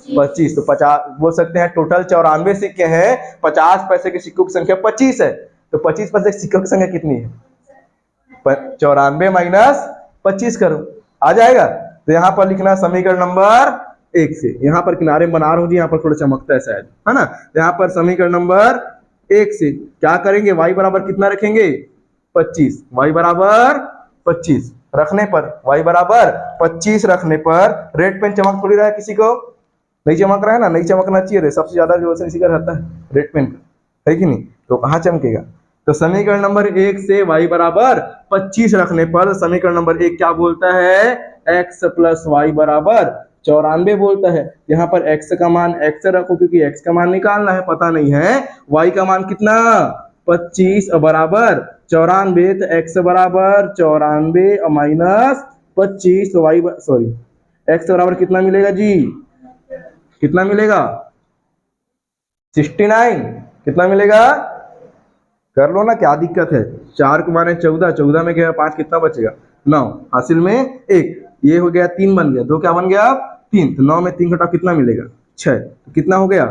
25, तो 50 बोल सकते हैं टोटल 94 सिक्के हैं, 50 पैसे के सिक्कों की संख्या 25 है, तो 25 पैसे के सिक्कों की संख्या कितनी है, 94 माइनस 25 करो, आ जाएगा। तो यहाँ पर लिखना समीकरण नंबर 1 से, यहाँ पर किनारे बना रहा हूँ जी, यहाँ पर थोड़ा चमकता है शायद, है ना, यहाँ पर समीकरण नंबर 1 से क्या करेंगे, y बराबर कितना रखेंगे 25, y बराबर 25 रखने पर, y बराबर 25 रखने पर, रेड पेन चमक थोड़ी रहा है, किसी को नहीं चमक रहा है ना, नहीं चमकना चाहिए रे, सबसे ज्यादा जो इसी का रहता है रेड पेन का, है कि नहीं, तो कहाँ चमकेगा। तो समीकरण नंबर 1 से y बराबर 25 रखने पर समीकरण नंबर 1 क्या बोलता है, x प्लस वाई बराबर 94 बोलता है। यहाँ पर x का मान x रखो, क्योंकि x का मान निकालना है, पता नहीं है, y का मान कितना 25 बराबर 94, तो x बराबर 94 माइनस 25, तो y सॉरी x बराबर कितना मिलेगा जी, कितना मिलेगा 69, कितना मिलेगा, कर लो ना, क्या दिक्कत है, 4 को माने 14, 14 में गया 5, कितना बचेगा 9, हासिल में 1, ये हो गया 3 बन गया, 2 क्या बन गया 3, तो 9 में 3 घटाओ कितना मिलेगा 6, तो कितना हो गया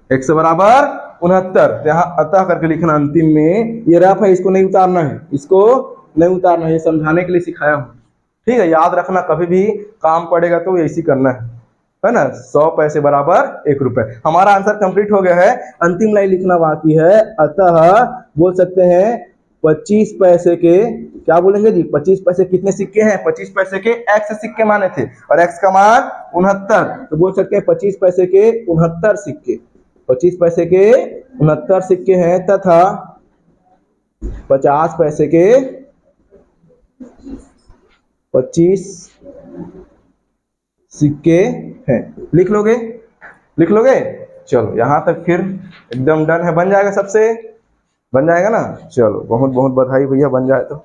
x बराबर 69। यहाँ अतः करके लिखना, अंतिम में ये रफ है, इसको नहीं उतारना है, इसको नहीं उतारना है, ये समझाने के लिए सिखाया हूँ, ठीक है, याद रखना, कभी भी काम पड़ेगा तो ऐसी करना है ना। 100 पैसे बराबर 1 रुपए, हमारा आंसर कंप्लीट हो गया है, अंतिम लाइन लिखना बाकी है। अतः बोल सकते हैं 25 पैसे के, क्या बोलेंगे जी, 25 पैसे कितने सिक्के हैं, 25 पैसे के x सिक्के माने थे, और x का मान 69, तो बोल सकते हैं 25 पैसे के 69 सिक्के, 25 पैसे के 69 सिक्के हैं, तथा 50 पैसे के 25 सिक्के हैं, लिख लोगे, लिख लोगे, चलो यहाँ तक फिर एकदम डन है, बन जाएगा, सबसे बन जाएगा ना, चलो बहुत बहुत बधाई भैया, बन जाए तो।